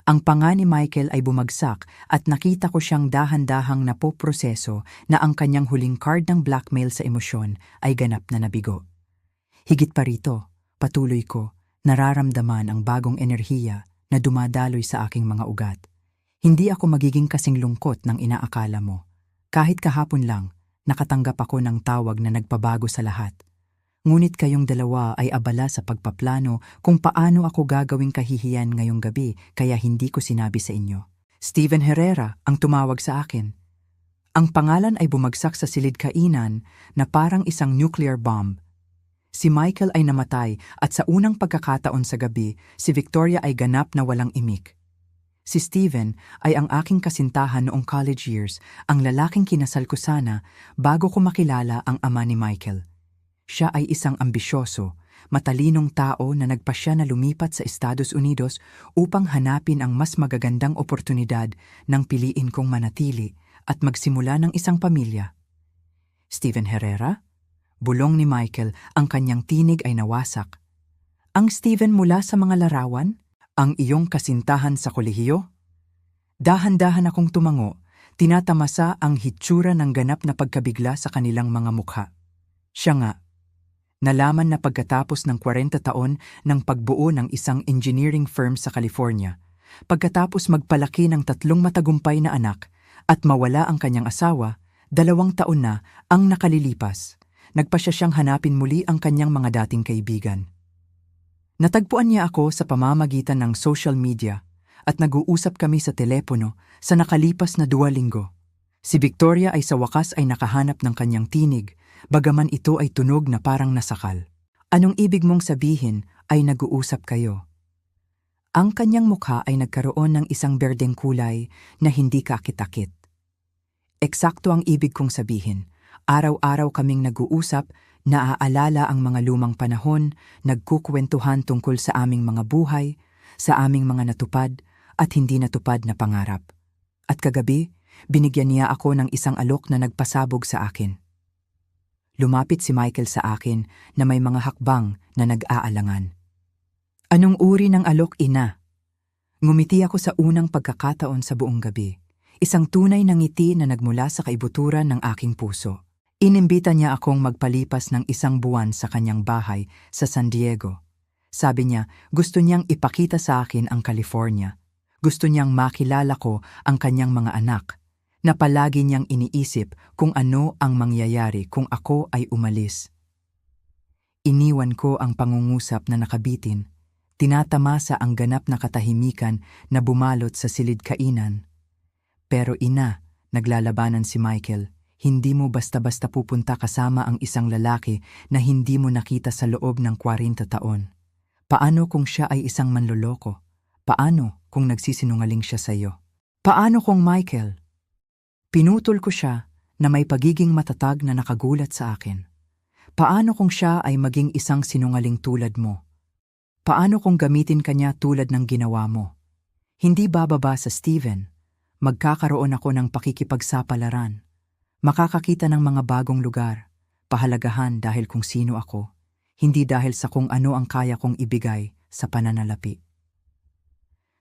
Ang panga ni Michael ay bumagsak at nakita ko siyang dahan-dahang napoproseso na ang kanyang huling card ng blackmail sa emosyon ay ganap na nabigo. Higit pa rito, patuloy ko, nararamdaman ang bagong enerhiya na dumadaloy sa aking mga ugat. Hindi ako magiging kasing lungkot ng inaakala mo. Kahit kahapon lang, nakatanggap ako ng tawag na nagpabago sa lahat. Ngunit kayong dalawa ay abala sa pagpaplano kung paano ako gagawing kahihiyan ngayong gabi kaya hindi ko sinabi sa inyo. Steven Herrera ang tumawag sa akin. Ang pangalan ay bumagsak sa silid-kainan na parang isang nuclear bomb. Si Michael ay namatay at sa unang pagkakataon sa gabi, si Victoria ay ganap na walang imik. Si Steven ay ang aking kasintahan noong college years, ang lalaking kinasal ko sana bago ko makilala ang ama ni Michael. Siya ay isang ambisyoso, matalinong tao na nagpasya na lumipat sa Estados Unidos upang hanapin ang mas magagandang oportunidad nang piliin kong manatili at magsimula ng isang pamilya. Steven Herrera? Bulong ni Michael, ang kanyang tinig ay nawasak. Ang Steven mula sa mga larawan? Ang iyong kasintahan sa kolehiyo? Dahan-dahan akong tumango, tinatamasa ang hitsura ng ganap na pagkabigla sa kanilang mga mukha. Siya nga. Nalaman na pagkatapos ng 40 taon ng pagbuo ng isang engineering firm sa California, pagkatapos magpalaki ng 3 matagumpay na anak at mawala ang kanyang asawa, 2 taon na ang nakalilipas. Nagpasya siyang hanapin muli ang kanyang mga dating kaibigan. Natagpuan niya ako sa pamamagitan ng social media at nag-uusap kami sa telepono sa nakalipas na 2 linggo. Si Victoria ay sa wakas ay nakahanap ng kanyang tinig, bagaman ito ay tunog na parang nasakal. Anong ibig mong sabihin ay nag-uusap kayo? Ang kanyang mukha ay nagkaroon ng isang berdeng kulay na hindi kakit-akit. Eksakto ang ibig kong sabihin. Araw-araw kaming nag-uusap, naaalala ang mga lumang panahon, nagkukwentuhan tungkol sa aming mga buhay, sa aming mga natupad at hindi natupad na pangarap. At kagabi, binigyan niya ako ng isang alok na nagpasabog sa akin. Lumapit si Michael sa akin na may mga hakbang na nag-aalangan. Anong uri ng alok, ina? Ngumiti ako sa unang pagkakataon sa buong gabi. Isang tunay na ngiti na nagmula sa kaibuturan ng aking puso. Inimbita niya akong magpalipas ng 1 buwan sa kanyang bahay sa San Diego. Sabi niya, gusto niyang ipakita sa akin ang California. Gusto niyang makilala ko ang kanyang mga anak, na palagi niyang iniisip kung ano ang mangyayari kung ako ay umalis. Iniwan ko ang pangungusap na nakabitin, tinatamasa ang ganap na katahimikan na bumalot sa silid-kainan. Pero ina, naglalabanan si Michael, hindi mo basta-basta pupunta kasama ang isang lalaki na hindi mo nakita sa loob ng 40 taon. Paano kung siya ay isang manloloko? Paano kung nagsisinungaling siya sa iyo? Paano kung Michael? Pinutol ko siya na may pagiging matatag na nakagulat sa akin. Paano kung siya ay maging isang sinungaling tulad mo? Paano kung gamitin kanya tulad ng ginawa mo? Hindi bababa sa Steven. Magkakaroon ako ng pakikipagsapalaran. Makakakita ng mga bagong lugar, pahalagahan dahil kung sino ako, hindi dahil sa kung ano ang kaya kong ibigay sa pananalapi.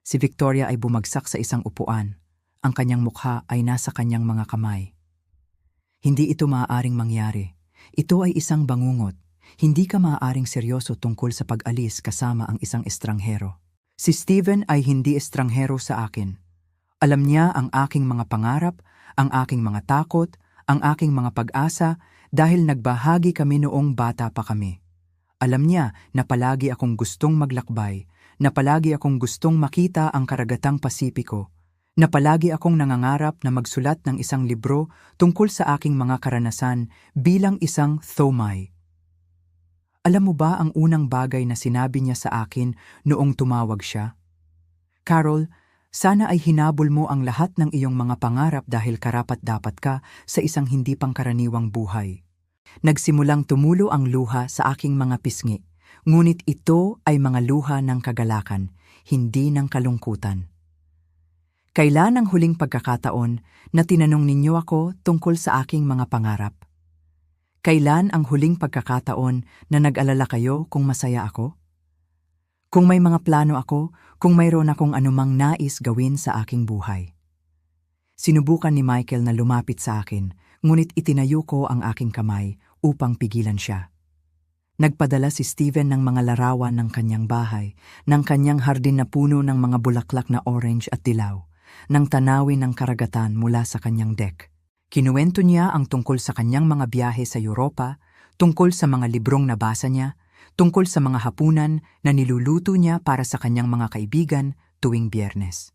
Si Victoria ay bumagsak sa isang upuan. Ang kanyang mukha ay nasa kanyang mga kamay. Hindi ito maaaring mangyari. Ito ay isang bangungot. Hindi ka maaaring seryoso tungkol sa pag-alis kasama ang isang estranghero. Si Steven ay hindi estranghero sa akin. Alam niya ang aking mga pangarap, ang aking mga takot, ang aking mga pag-asa dahil nagbahagi kami noong bata pa kami. Alam niya na palagi akong gustong maglakbay, na palagi akong gustong makita ang karagatang Pasipiko, na palagi akong nangangarap na magsulat ng isang libro tungkol sa aking mga karanasan bilang isang Thomai. Alam mo ba ang unang bagay na sinabi niya sa akin noong tumawag siya? Carol, sana ay hinabol mo ang lahat ng iyong mga pangarap dahil karapat-dapat ka sa isang hindi pangkaraniwang buhay. Nagsimulang tumulo ang luha sa aking mga pisngi, ngunit ito ay mga luha ng kagalakan, hindi ng kalungkutan. Kailan ang huling pagkakataon na tinanong ninyo ako tungkol sa aking mga pangarap? Kailan ang huling pagkakataon na nag-alala kayo kung masaya ako? Kung may mga plano ako, kung mayroon akong anumang nais gawin sa aking buhay. Sinubukan ni Michael na lumapit sa akin, ngunit itinayo ko ang aking kamay upang pigilan siya. Nagpadala si Steven ng mga larawan ng kanyang bahay, ng kanyang hardin na puno ng mga bulaklak na orange at dilaw, ng tanawin ng karagatan mula sa kanyang deck. Kinuwento niya ang tungkol sa kanyang mga biyahe sa Europa, tungkol sa mga librong nabasa niya, tungkol sa mga hapunan na niluluto niya para sa kanyang mga kaibigan tuwing Biyernes.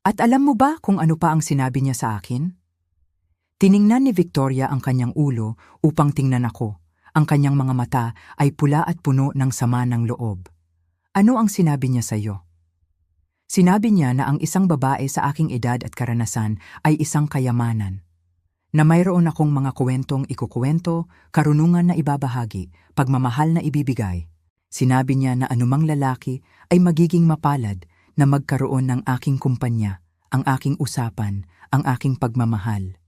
At alam mo ba kung ano pa ang sinabi niya sa akin? Tiningnan ni Victoria ang kanyang ulo upang tingnan ako. Ang kanyang mga mata ay pula at puno ng sama ng loob. Ano ang sinabi niya sa iyo? Sinabi niya na ang isang babae sa aking edad at karanasan ay isang kayamanan. Na mayroon akong mga kwentong ikukwento, karunungan na ibabahagi, pagmamahal na ibibigay. Sinabi niya na anumang lalaki ay magiging mapalad na magkaroon ng aking kumpanya, ang aking usapan, ang aking pagmamahal.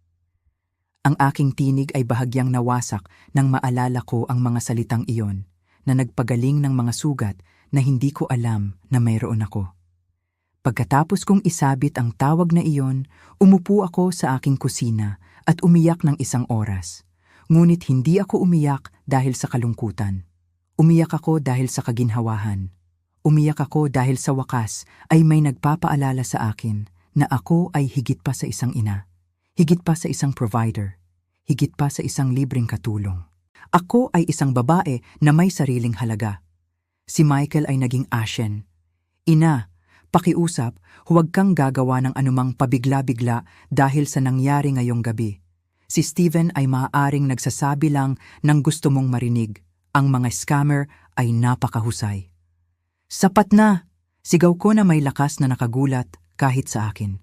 Ang aking tinig ay bahagyang nawasak nang maalala ko ang mga salitang iyon na nagpagaling ng mga sugat na hindi ko alam na mayroon ako. Pagkatapos kong isabit ang tawag na iyon, umupo ako sa aking kusina at umiyak ng 1 oras. Ngunit hindi ako umiyak dahil sa kalungkutan. Umiyak ako dahil sa kaginhawahan. Umiyak ako dahil sa wakas ay may nagpapaalala sa akin na ako ay higit pa sa isang ina, higit pa sa isang provider, higit pa sa isang libreng katulong. Ako ay isang babae na may sariling halaga. Si Michael ay naging ashen. Ina, pakiusap, huwag kang gagawa ng anumang pabigla-bigla dahil sa nangyari ngayong gabi. Si Steven ay maaaring nagsasabi lang ng gusto mong marinig. Ang mga scammer ay napakahusay. Sapat na! Sigaw ko na may lakas na nakagulat kahit sa akin.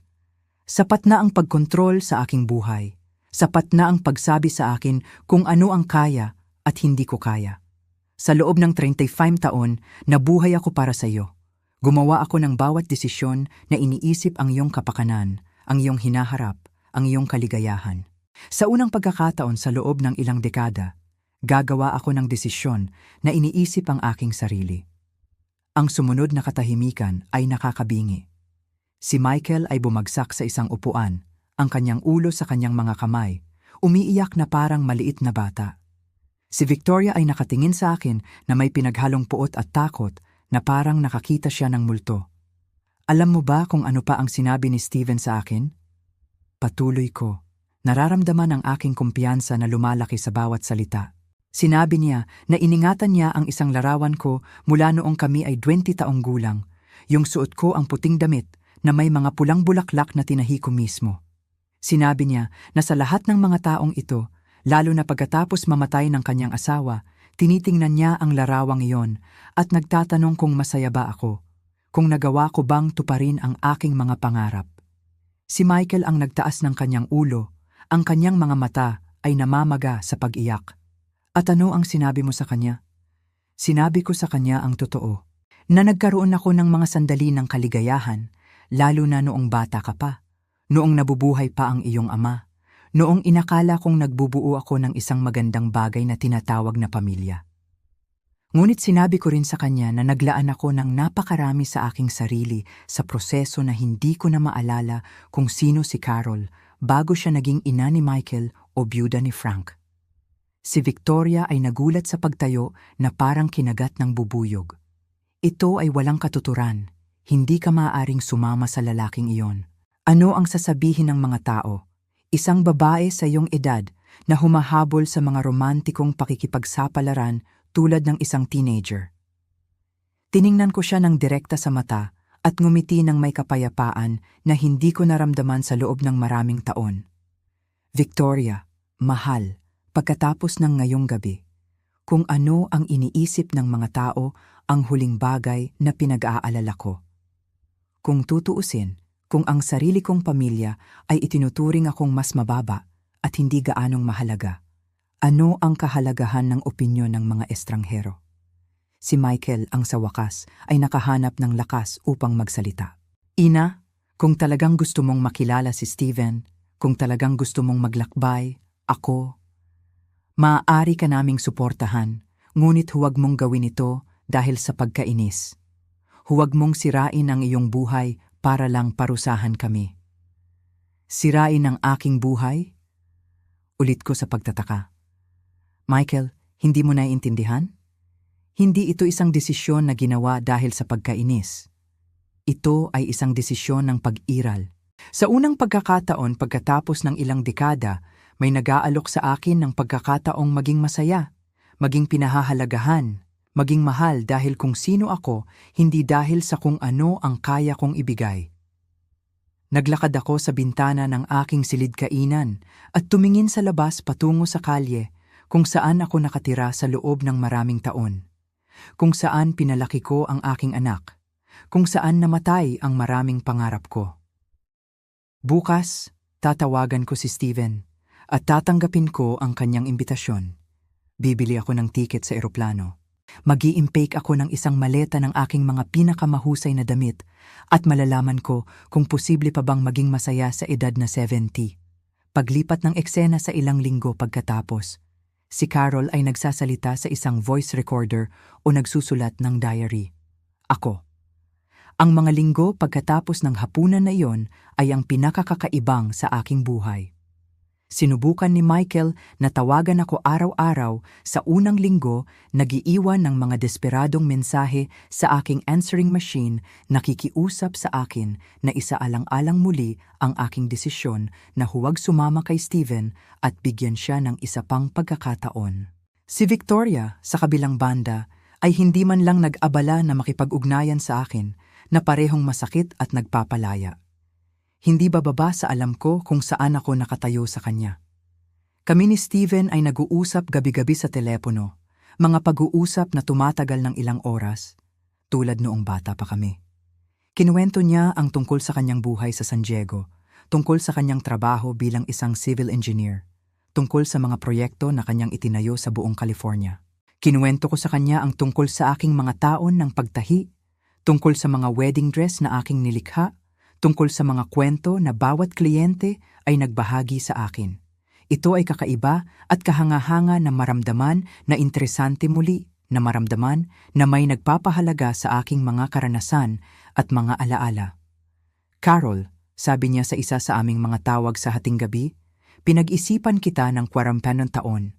Sapat na ang pagkontrol sa aking buhay. Sapat na ang pagsabi sa akin kung ano ang kaya at hindi ko kaya. Sa loob ng 35 taon, nabuhay ako para sa iyo. Gumawa ako ng bawat desisyon na iniisip ang iyong kapakanan, ang iyong hinaharap, ang iyong kaligayahan. Sa unang pagkakataon sa loob ng ilang dekada, gagawa ako ng desisyon na iniisip ang aking sarili. Ang sumunod na katahimikan ay nakakabingi. Si Michael ay bumagsak sa isang upuan, ang kanyang ulo sa kanyang mga kamay, umiiyak na parang maliit na bata. Si Victoria ay nakatingin sa akin na may pinaghalong puot at takot na parang nakakita siya ng multo. Alam mo ba kung ano pa ang sinabi ni Steven sa akin? Patuloy ko. Nararamdaman ang aking kumpiyansa na lumalaki sa bawat salita. Sinabi niya na iningatan niya ang isang larawan ko mula noong kami ay 20 taong gulang. Yung suot ko ang puting damit na may mga pulang bulaklak na tinahi ko mismo. Sinabi niya na sa lahat ng mga taong ito, lalo na pagkatapos mamatay ng kanyang asawa, tinitingnan niya ang larawang iyon at nagtatanong kung masaya ba ako, kung nagawa ko bang tuparin ang aking mga pangarap. Si Michael ang nagtaas ng kanyang ulo, ang kanyang mga mata ay namamaga sa pag-iyak. At ano ang sinabi mo sa kanya? Sinabi ko sa kanya ang totoo, na nagkaroon ako ng mga sandali ng kaligayahan, lalo na noong bata ka pa, noong nabubuhay pa ang iyong ama, noong inakala kong nagbubuo ako ng isang magandang bagay na tinatawag na pamilya. Ngunit sinabi ko rin sa kanya na naglaan ako ng napakarami sa aking sarili sa proseso na hindi ko na maalala kung sino si Carol bago siya naging ina ni Michael o byuda ni Frank. Si Victoria ay nagulat sa pagtayo na parang kinagat ng bubuyog. Ito ay walang katuturan. Hindi ka maaaring sumama sa lalaking iyon. Ano ang sasabihin ng mga tao? Isang babae sa iyong edad na humahabol sa mga romantikong pakikipagsapalaran tulad ng isang teenager. Tiningnan ko siya ng direkta sa mata at ngumiti ng may kapayapaan na hindi ko naramdaman sa loob ng maraming taon. Victoria, mahal, pagkatapos ng ngayong gabi, kung ano ang iniisip ng mga tao ang huling bagay na pinag-aalala ko. Kung tutuusin, kung ang sarili kong pamilya ay itinuturing akong mas mababa at hindi gaanong mahalaga, ano ang kahalagahan ng opinyon ng mga estranghero? Si Michael ang sa wakas ay nakahanap ng lakas upang magsalita. Ina, kung talagang gusto mong makilala si Steven, kung talagang gusto mong maglakbay, ako, maaari ka naming suportahan, ngunit huwag mong gawin ito dahil sa pagkainis. Huwag mong sirain ang iyong buhay para lang parusahan kami. Sirain ang aking buhay? Ulit ko sa pagtataka. Michael, hindi mo naiintindihan? Hindi ito isang desisyon na ginawa dahil sa pagkainis. Ito ay isang desisyon ng pag-iral. Sa unang pagkakataon pagkatapos ng ilang dekada, may nag-aalok sa akin ng pagkakataong maging masaya, maging pinahahalagahan, maging mahal dahil kung sino ako, hindi dahil sa kung ano ang kaya kong ibigay. Naglakad ako sa bintana ng aking silid-kainan at tumingin sa labas patungo sa kalye kung saan ako nakatira sa loob ng maraming taon, kung saan pinalaki ko ang aking anak, kung saan namatay ang maraming pangarap ko. Bukas, tatawagan ko si Steven at tatanggapin ko ang kanyang imbitasyon. Bibili ako ng tiket sa eroplano. Mag-i-impake ako ng isang maleta ng aking mga pinakamahusay na damit at malalaman ko kung posible pa bang maging masaya sa edad na 70. Paglipat ng eksena sa ilang linggo pagkatapos, si Carol ay nagsasalita sa isang voice recorder o nagsusulat ng diary. Ako. Ang mga linggo pagkatapos ng hapunan na iyon ay ang pinakakakaibang sa aking buhay. Sinubukan ni Michael na tawagan ako araw-araw sa unang linggo, nagiiwan ng mga desperadong mensahe sa aking answering machine, nakikiusap sa akin na isaalang-alang muli ang aking desisyon na huwag sumama kay Steven at bigyan siya ng isa pang pagkakataon. Si Victoria, sa kabilang banda, ay hindi man lang nag-abala na makipag-ugnayan sa akin na parehong masakit at nagpapalaya. Hindi bababa sa alam ko kung saan ako nakatayo sa kanya. Kami ni Steven ay nag-uusap gabi-gabi sa telepono, mga pag-uusap na tumatagal ng ilang oras, tulad noong bata pa kami. Kinuwento niya ang tungkol sa kanyang buhay sa San Diego, tungkol sa kanyang trabaho bilang isang civil engineer, tungkol sa mga proyekto na kanyang itinayo sa buong California. Kinuwento ko sa kanya ang tungkol sa aking mga taon ng pagtahi, tungkol sa mga wedding dress na aking nilikha, tungkol sa mga kwento na bawat kliyente ay nagbahagi sa akin. Ito ay kakaiba at kahanga-hanga na maramdaman na interesante muli, na maramdaman na may nagpapahalaga sa aking mga karanasan at mga alaala. Carol, sabi niya sa isa sa aming mga tawag sa hating gabi, Pinag-isipan kita ng 40 taon.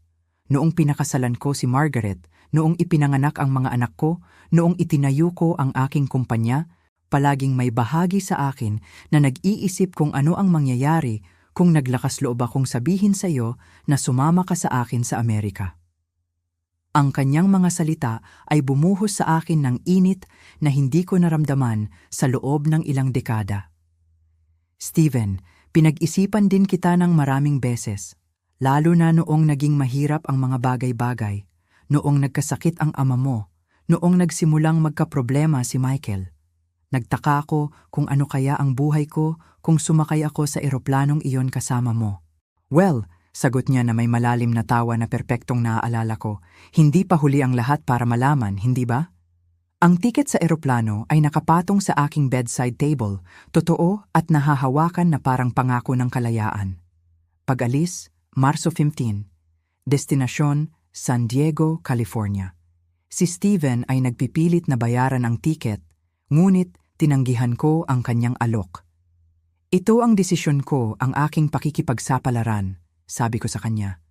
Noong pinakasalan ko si Margaret, noong ipinanganak ang mga anak ko, noong itinayo ko ang aking kumpanya, palaging may bahagi sa akin na nag-iisip kung ano ang mangyayari kung naglakas loob akong sabihin sa iyo na sumama ka sa akin sa Amerika. Ang kanyang mga salita ay bumuhos sa akin ng init na hindi ko naramdaman sa loob ng ilang dekada. Steven, pinag-isipan din kita ng maraming beses, lalo na noong naging mahirap ang mga bagay-bagay, noong nagkasakit ang ama mo, noong nagsimulang magkaproblema si Michael. Nagtaka ako kung ano kaya ang buhay ko kung sumakay ako sa eroplanong iyon kasama mo. Well, sagot niya na may malalim na tawa na perpektong naaalala ko, hindi pa huli ang lahat para malaman, hindi ba? Ang tiket sa eroplano ay nakapatong sa aking bedside table, totoo at nahahawakan na parang pangako ng kalayaan. Pag-alis, Marso 15, destinasyon, San Diego, California. Si Steven ay nagpipilit na bayaran ang tiket, ngunit tinanggihan ko ang kanyang alok. Ito ang desisyon ko, ang aking pakikipagsapalaran, sabi ko sa kanya.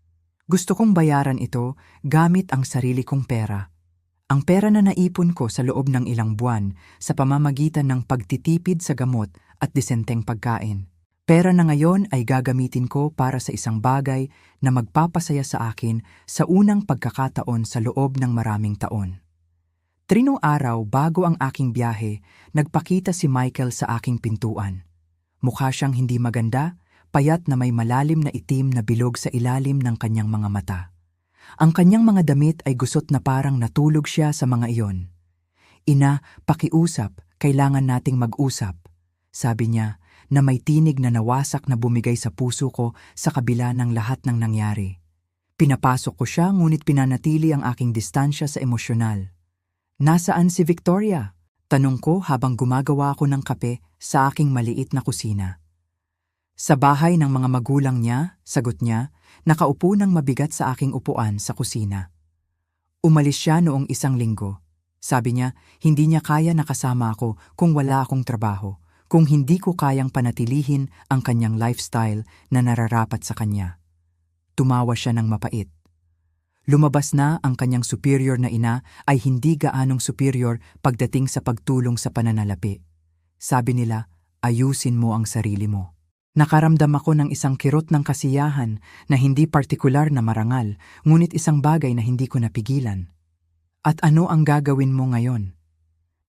Gusto kong bayaran ito gamit ang sarili kong pera. Ang pera na naipon ko sa loob ng ilang buwan sa pamamagitan ng pagtitipid sa gamot at disenteng pagkain. Pera na ngayon ay gagamitin ko para sa isang bagay na magpapasaya sa akin sa unang pagkakataon sa loob ng maraming taon. 3 araw bago ang aking biyahe, nagpakita si Michael sa aking pintuan. Mukha siyang hindi maganda, payat na may malalim na itim na bilog sa ilalim ng kanyang mga mata. Ang kanyang mga damit ay gusot na parang natulog siya sa mga iyon. Ina, pakiusap, kailangan nating mag-usap. Sabi niya na may tinig na nawasak na bumigay sa puso ko sa kabila ng lahat ng nangyari. Pinapasok ko siya ngunit pinanatili ang aking distansya sa emosyonal. Nasaan si Victoria? Tanong ko habang gumagawa ako ng kape sa aking maliit na kusina. Sa bahay ng mga magulang niya, sagot niya, nakaupo ng mabigat sa aking upuan sa kusina. Umalis siya noong 1 linggo. Sabi niya, hindi niya kaya nakasama ako kung wala akong trabaho, kung hindi ko kayang panatilihin ang kanyang lifestyle na nararapat sa kanya. Tumawa siya ng mapait. Lumabas na ang kanyang superior na ina ay hindi gaanong superior pagdating sa pagtulong sa pananalapi. Sabi nila, ayusin mo ang sarili mo. Nakaramdam ako ng isang kirot ng kasiyahan na hindi partikular na marangal, ngunit isang bagay na hindi ko napigilan. At ano ang gagawin mo ngayon?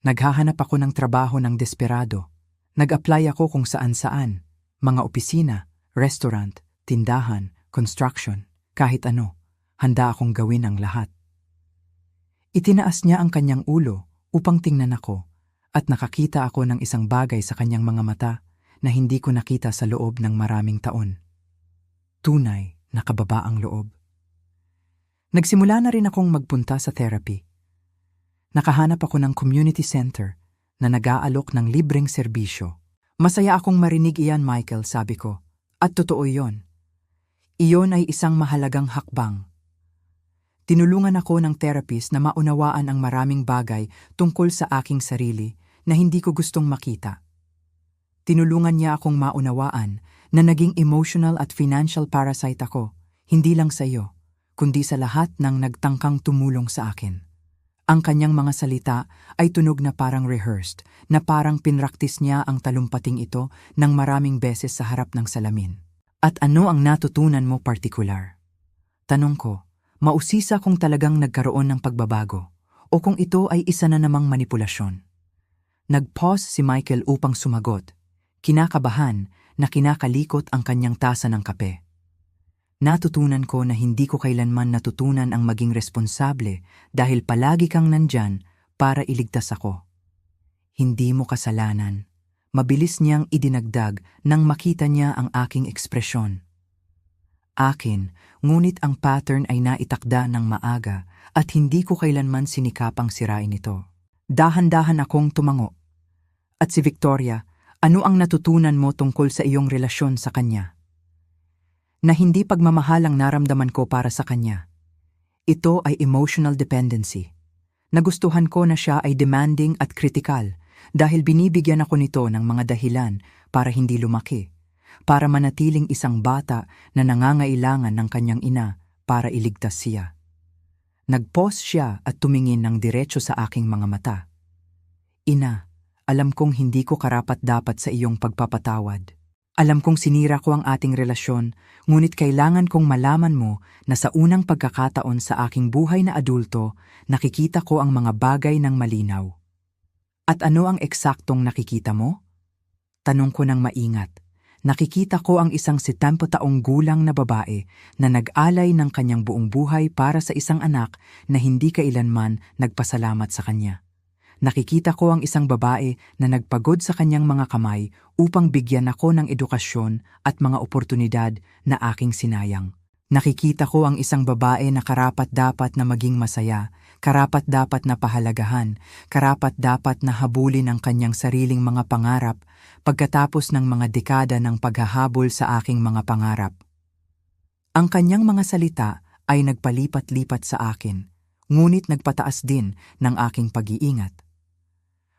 Naghahanap ako ng trabaho ng desperado. Nag-apply ako kung saan-saan, mga opisina, restaurant, tindahan, construction, kahit ano. Handa akong gawin ang lahat. Itinaas niya ang kanyang ulo upang tingnan ako at nakakita ako ng isang bagay sa kanyang mga mata na hindi ko nakita sa loob ng maraming taon. Tunay na kababaang loob. Nagsimula na rin akong magpunta sa therapy. Nakahanap ako ng community center na nag-aalok ng libreng serbisyo. Masaya akong marinig iyan, Michael, sabi ko. At totoo iyon. Iyon ay isang mahalagang hakbang. Tinulungan ako ng therapist na maunawaan ang maraming bagay tungkol sa aking sarili na hindi ko gustong makita. Tinulungan niya akong maunawaan na naging emotional at financial parasite ako, hindi lang sa iyo, kundi sa lahat ng nagtangkang tumulong sa akin. Ang kanyang mga salita ay tunog na parang rehearsed, na parang pinraktis niya ang talumpating ito ng maraming beses sa harap ng salamin. At ano ang natutunan mo partikular? Tanong ko, mausisa kung talagang nagkaroon ng pagbabago o kung ito ay isa na namang manipulasyon. Nag-pause si Michael upang sumagot. Kinakabahan na kinakalikot ang kanyang tasa ng kape. Natutunan ko na hindi ko kailanman natutunan ang maging responsable dahil palagi kang nandyan para iligtas ako. Hindi mo kasalanan. Mabilis niyang idinagdag nang makita niya ang aking ekspresyon. Akin, ngunit ang pattern ay naitakda ng maaga at hindi ko kailanman sinikapang sirain ito. Dahan-dahan akong tumango. At si Victoria, ano ang natutunan mo tungkol sa iyong relasyon sa kanya? Na hindi pagmamahal ang naramdaman ko para sa kanya. Ito ay emotional dependency. Nagustuhan ko na siya ay demanding at kritikal dahil binibigyan ako nito ng mga dahilan para hindi lumaki. para manatiling isang bata na nangangailangan ng kanyang ina para iligtas siya. Nag-pause siya at tumingin ng diretso sa aking mga mata. Ina, alam kong hindi ko karapat-dapat sa iyong pagpapatawad. Alam kong sinira ko ang ating relasyon, ngunit kailangan kong malaman mo na sa unang pagkakataon sa aking buhay na adulto, nakikita ko ang mga bagay ng malinaw. At ano ang eksaktong nakikita mo? Tanong ko ng maingat. Nakikita ko ang isang 70 taong gulang na babae na nag-alay ng kanyang buong buhay para sa isang anak na hindi kailanman nagpasalamat sa kanya. Nakikita ko ang isang babae na nagpagod sa kanyang mga kamay upang bigyan ako ng edukasyon at mga oportunidad na aking sinayang. Nakikita ko ang isang babae na karapat-dapat na maging masaya, karapat-dapat na pahalagahan, karapat-dapat na habulin ang kanyang sariling mga pangarap pagkatapos ng mga dekada ng paghahabol sa aking mga pangarap. Ang kanyang mga salita ay nagpalipat-lipat sa akin, ngunit nagpataas din ng aking pag-iingat.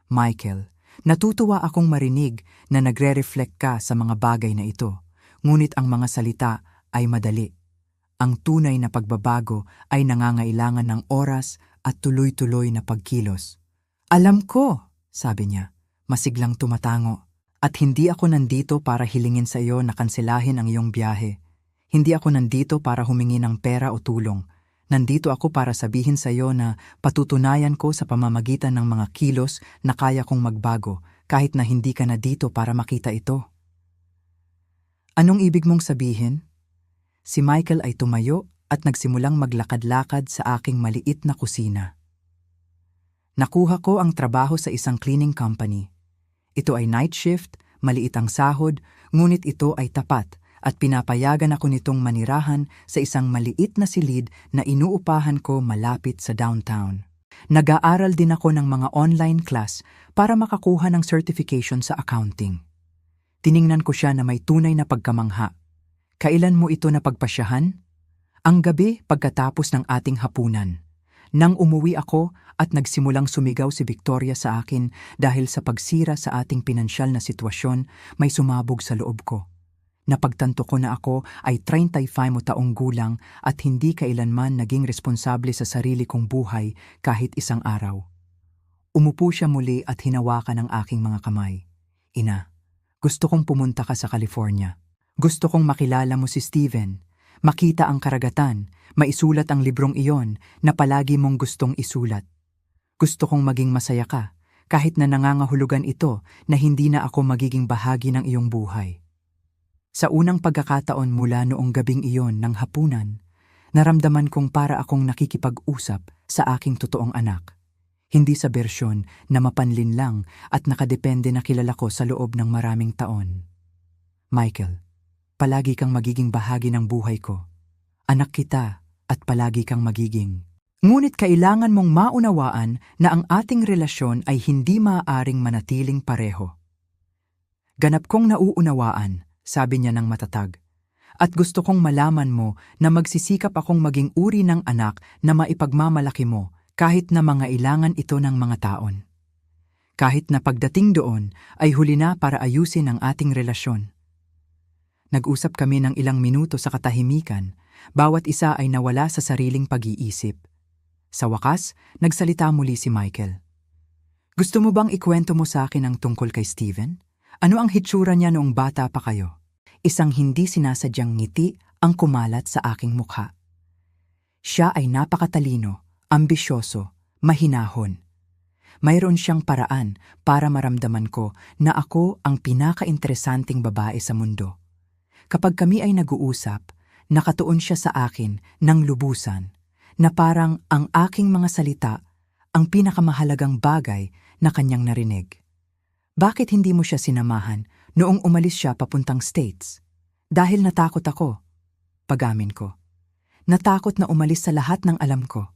Michael, natutuwa akong marinig na nagre-reflect ka sa mga bagay na ito, ngunit ang mga salita ay madali. Ang tunay na pagbabago ay nangangailangan ng oras at tuloy-tuloy na pagkilos. Alam ko, sabi niya, masiglang tumatango, at hindi ako nandito para hilingin sa iyo na kanselahin ang iyong biyahe. Hindi ako nandito para humingi ng pera o tulong. Nandito ako para sabihin sa iyo na patutunayan ko sa pamamagitan ng mga kilos na kaya kong magbago kahit na hindi ka na dito para makita ito. Anong ibig mong sabihin? Si Michael ay tumayo at nagsimulang maglakad-lakad sa aking maliit na kusina. Nakuha ko ang trabaho sa isang cleaning company. Ito ay night shift, maliit ang sahod, ngunit ito ay tapat at pinapayagan ako nitong manirahan sa isang maliit na silid na inuupahan ko malapit sa downtown. Nag-aaral din ako ng mga online class para makakuha ng certification sa accounting. Tiningnan ko siya na may tunay na pagkamangha. Kailan mo ito napagpasyahan? Ang gabi pagkatapos ng ating hapunan. Nang umuwi ako at nagsimulang sumigaw si Victoria sa akin dahil sa pagsira sa ating pinansyal na sitwasyon, may sumabog sa loob ko. Napagtanto ko na ako ay 35 taong gulang at hindi kailanman naging responsable sa sarili kong buhay kahit isang araw. Umupo siya muli at hinawakan ang aking mga kamay. Ina, gusto kong pumunta ka sa California. Gusto kong makilala mo si Steven, makita ang karagatan, maisulat ang librong iyon na palagi mong gustong isulat. Gusto kong maging masaya ka, kahit na nangangahulugan ito na hindi na ako magiging bahagi ng iyong buhay. Sa unang pagkakataon mula noong gabing iyon ng hapunan, naramdaman kong para akong nakikipag-usap sa aking totoong anak. Hindi sa bersyon na mapanlin lang at nakadepende na kilala ko sa loob ng maraming taon. Michael, palagi kang magiging bahagi ng buhay ko. Anak kita at palagi kang magiging. Ngunit kailangan mong maunawaan na ang ating relasyon ay hindi maaaring manatiling pareho. Ganap kong nauunawaan, sabi niya ng matatag. At gusto kong malaman mo na magsisikap akong maging uri ng anak na maipagmamalaki mo kahit na mangailangan ito ng mga taon. Kahit na pagdating doon ay huli na para ayusin ang ating relasyon. Nag-usap kami ng ilang minuto sa katahimikan, bawat isa ay nawala sa sariling pag-iisip. Sa wakas, nagsalita muli si Michael. Gusto mo bang ikwento mo sa akin ang tungkol kay Steven? Ano ang hitsura niya noong bata pa kayo? Isang hindi sinasadyang ngiti ang kumalat sa aking mukha. Siya ay napakatalino, ambisyoso, mahinahon. Mayroon siyang paraan para maramdaman ko na ako ang pinaka-interesanting babae sa mundo. Kapag kami ay nag-uusap, nakatuon siya sa akin ng lubusan, na parang ang aking mga salita ang pinakamahalagang bagay na kanyang narinig. Bakit hindi mo siya sinamahan noong umalis siya papuntang States? Dahil natakot ako. Pag-amin ko. Natakot na umalis sa lahat ng alam ko.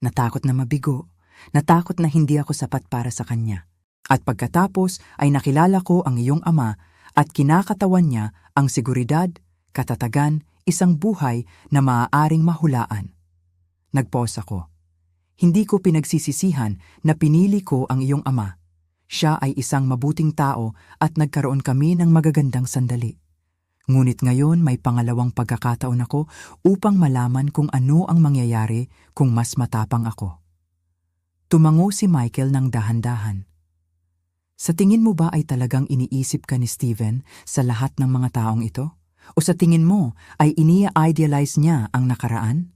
Natakot na mabigo. Natakot na hindi ako sapat para sa kanya. At pagkatapos ay nakilala ko ang iyong ama at kinakatawan niya ang seguridad, katatagan, isang buhay na maaaring mahulaan. Nagpause ako. Hindi ko pinagsisisihan na pinili ko ang iyong ama. Siya ay isang mabuting tao at nagkaroon kami ng magagandang sandali. Ngunit ngayon may pangalawang pagkakataon ako upang malaman kung ano ang mangyayari kung mas matapang ako. Tumango si Michael ng dahan-dahan. Sa tingin mo ba ay talagang iniisip ka ni Steven sa lahat ng mga taong ito? O sa tingin mo ay inia-idealize niya ang nakaraan?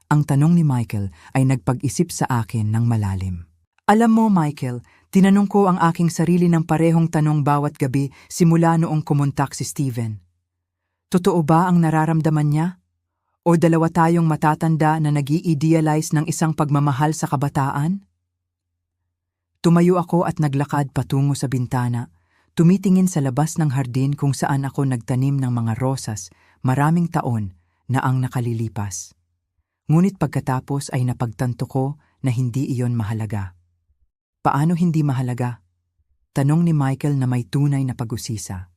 Ang tanong ni Michael ay nagpag-isip sa akin ng malalim. Alam mo, Michael, tinanong ko ang aking sarili ng parehong tanong bawat gabi simula noong kumontak si Steven. Totoo ba ang nararamdaman niya? O dalawa tayong matatanda na nag-i-idealize ng isang pagmamahal sa kabataan? Tumayo ako at naglakad patungo sa bintana, tumitingin sa labas ng hardin kung saan ako nagtanim ng mga rosas maraming taon na ang nakalilipas. Ngunit pagkatapos ay napagtanto ko na hindi iyon mahalaga. Paano hindi mahalaga? Tanong ni Michael na may tunay na pag-usisa.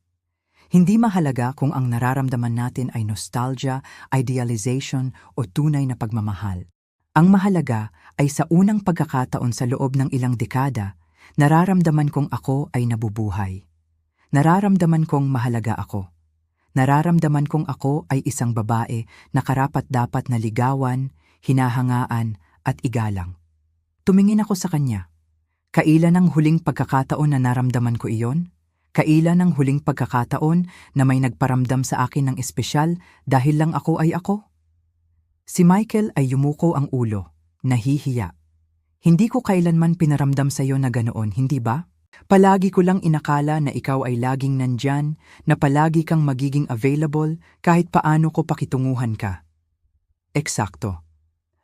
Hindi mahalaga kung ang nararamdaman natin ay nostalgia, idealization o tunay na pagmamahal. Ang mahalaga ay sa unang pagkakataon sa loob ng ilang dekada, nararamdaman kong ako ay nabubuhay. Nararamdaman kong mahalaga ako. Nararamdaman kong ako ay isang babae na karapat-dapat na ligawan, hinahangaan at igalang. Tumingin ako sa kanya. Kailan ang huling pagkakataon na naramdaman ko iyon? Kailan ang huling pagkakataon na may nagparamdam sa akin ng espesyal dahil lang ako ay ako? Si Michael ay yumuko ang ulo, nahihiya. Hindi ko kailanman pinaramdam sa iyo na ganoon, hindi ba? Palagi ko lang inakala na ikaw ay laging nandyan, na palagi kang magiging available kahit paano ko pakitunguhan ka. Eksakto.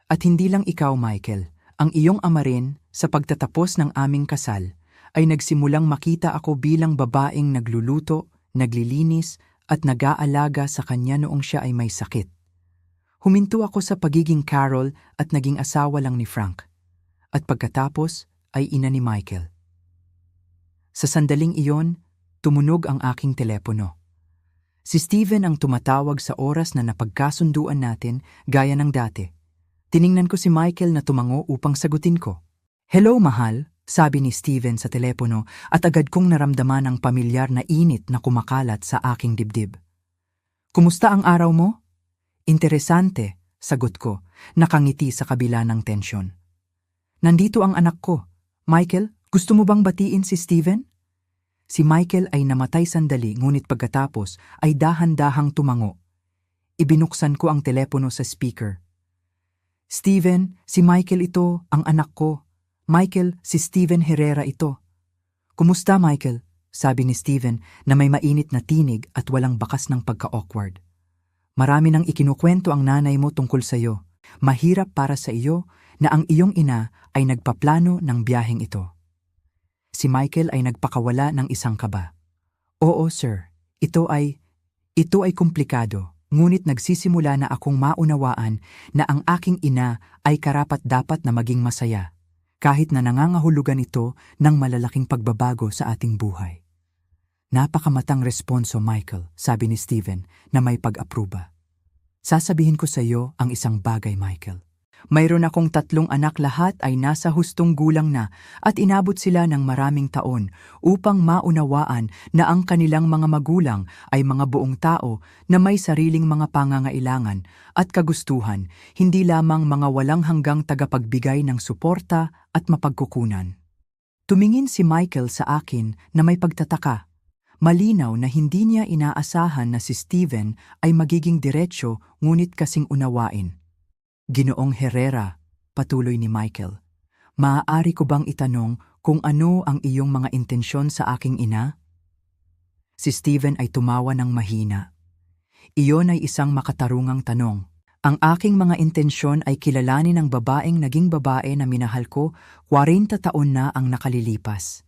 At hindi lang ikaw, Michael, ang iyong ama rin sa pagtatapos ng aming kasal ay nagsimulang makita ako bilang babaeng nagluluto, naglilinis at nag-aalaga sa kanya noong siya ay may sakit. Huminto ako sa pagiging Carol at naging asawa lang ni Frank. At pagkatapos ay ina ni Michael. Sa sandaling iyon, tumunog ang aking telepono. Si Steven ang tumatawag sa oras na napagkasunduan natin gaya ng dati. Tiningnan ko si Michael na tumango upang sagutin ko. "Hello, mahal," sabi ni Steven sa telepono at agad kong naramdaman ang pamilyar na init na kumakalat sa aking dibdib. "Kumusta ang araw mo?" "Interesante," sagot ko, nakangiti sa kabila ng tensyon. "Nandito ang anak ko. Michael, gusto mo bang batiin si Steven?" Si Michael ay namatay sandali ngunit pagkatapos ay dahan-dahang tumango. Ibinuksan ko ang telepono sa speaker. "Steven, si Michael ito, ang anak ko. Michael, si Steven Herrera ito." "Kumusta, Michael?" sabi ni Steven na may mainit na tinig at walang bakas ng pagka-awkward. "Marami nang ikinukwento ang nanay mo tungkol sa iyo. Mahirap para sa iyo na ang iyong ina ay nagpaplano ng biyaheng ito." Si Michael ay nagpakawala ng isang kaba. "Oo, sir. Ito ay komplikado, ngunit nagsisimula na akong maunawaan na ang aking ina ay karapat-dapat na maging masaya, kahit na nangangahulugan ito ng malalaking pagbabago sa ating buhay." "Napakamatang responso, Michael," sabi ni Steven na may pag-apruba. "Sasabihin ko sa iyo ang isang bagay, Michael. Mayroon akong 3 anak, lahat ay nasa hustong gulang na at inabot sila ng maraming taon upang maunawaan na ang kanilang mga magulang ay mga buong tao na may sariling mga pangangailangan at kagustuhan, hindi lamang mga walang hanggang tagapagbigay ng suporta at mapagkukunan." Tumingin si Michael sa akin na may pagtataka. Malinaw na hindi niya inaasahan na si Steven ay magiging diretsyo ngunit kasing unawain. "Ginoong Herrera," patuloy ni Michael, "maaari ko bang itanong kung ano ang iyong mga intensyon sa aking ina?" Si Steven ay tumawa ng mahina. "Iyon ay isang makatarungang tanong. Ang aking mga intensyon ay kilalanin ang babaeng naging babae na minahal ko 40 taon na ang nakalilipas.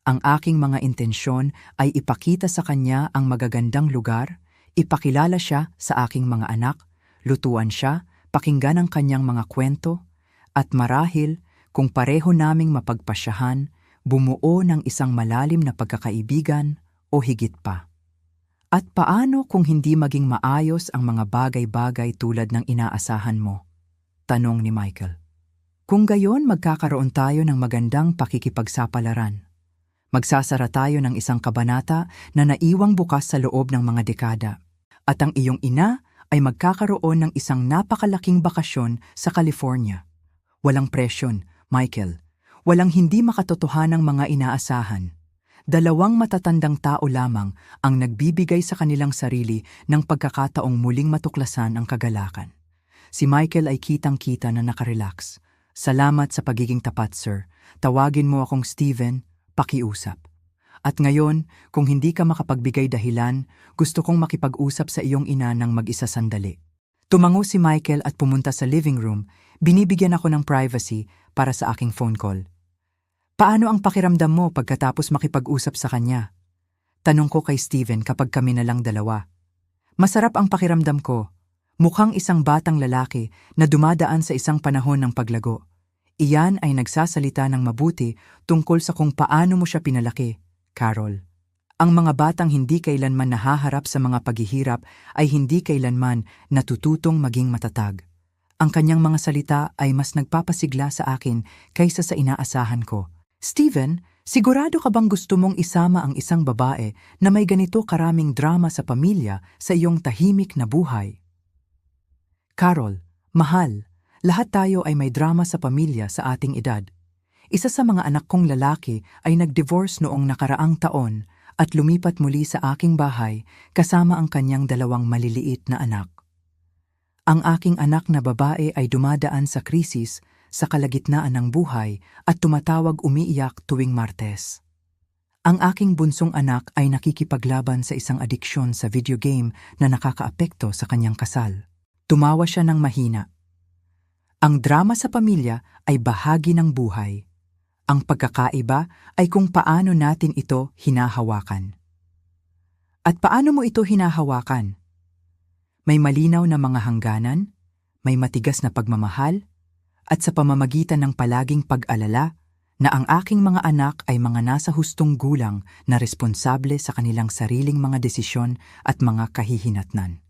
Ang aking mga intensyon ay ipakita sa kanya ang magagandang lugar, ipakilala siya sa aking mga anak, lutuan siya, pakinggan ang kanyang mga kwento, at marahil kung pareho naming mapagpasyahan, bumuo ng isang malalim na pagkakaibigan o higit pa." "At paano kung hindi maging maayos ang mga bagay-bagay tulad ng inaasahan mo?" tanong ni Michael. "Kung gayon, magkakaroon tayo ng magandang pakikipagsapalaran. Magsasara tayo ng isang kabanata na naiwang bukas sa loob ng mga dekada. At ang iyong ina ay magkakaroon ng isang napakalaking bakasyon sa California. Walang presyon, Michael. Walang hindi makatotohanang mga inaasahan. Dalawang matatandang tao lamang ang nagbibigay sa kanilang sarili ng pagkakataong muling matuklasan ang kagalakan. Si Michael ay kitang-kita na nakarelax. Salamat sa pagiging tapat, sir. Tawagin mo akong Steven, pakiusap. At ngayon, kung hindi ka makapagbigay dahilan, gusto kong makipag-usap sa iyong ina ng mag-isa sandali. Tumango si Michael at pumunta sa living room. Binibigyan ako ng privacy para sa aking phone call. Paano ang pakiramdam mo pagkatapos makipag-usap sa kanya? Tanong ko kay Steven kapag kami na lang dalawa. Masarap ang pakiramdam ko. Mukhang isang batang lalaki na dumadaan sa isang panahon ng paglago. Iyan ay nagsasalita ng mabuti tungkol sa kung paano mo siya pinalaki, Carol. Ang mga batang hindi kailanman nahaharap sa mga paghihirap ay hindi kailanman natututong maging matatag. Ang kanyang mga salita ay mas nagpapasigla sa akin kaysa sa inaasahan ko. Steven, sigurado ka bang gusto mong isama ang isang babae na may ganito karaming drama sa pamilya sa iyong tahimik na buhay? Carol, mahal, lahat tayo ay may drama sa pamilya sa ating edad. Isa sa mga anak kong lalaki ay nag-divorce noong nakaraang taon at lumipat muli sa aking bahay kasama ang kanyang dalawang maliliit na anak. Ang aking anak na babae ay dumadaan sa krisis sa kalagitnaan ng buhay at tumatawag umiiyak tuwing Martes. Ang aking bunsong anak ay nakikipaglaban sa isang adiksyon sa video game na nakakaapekto sa kanyang kasal. Tumawa siya ng mahina. Ang drama sa pamilya ay bahagi ng buhay. Ang pagkakaiba ay kung paano natin ito hinahawakan. At paano mo ito hinahawakan? May malinaw na mga hangganan, may matigas na pagmamahal, at sa pamamagitan ng palaging pag-alala na ang aking mga anak ay mga nasa hustong gulang na responsable sa kanilang sariling mga desisyon at mga kahihinatnan.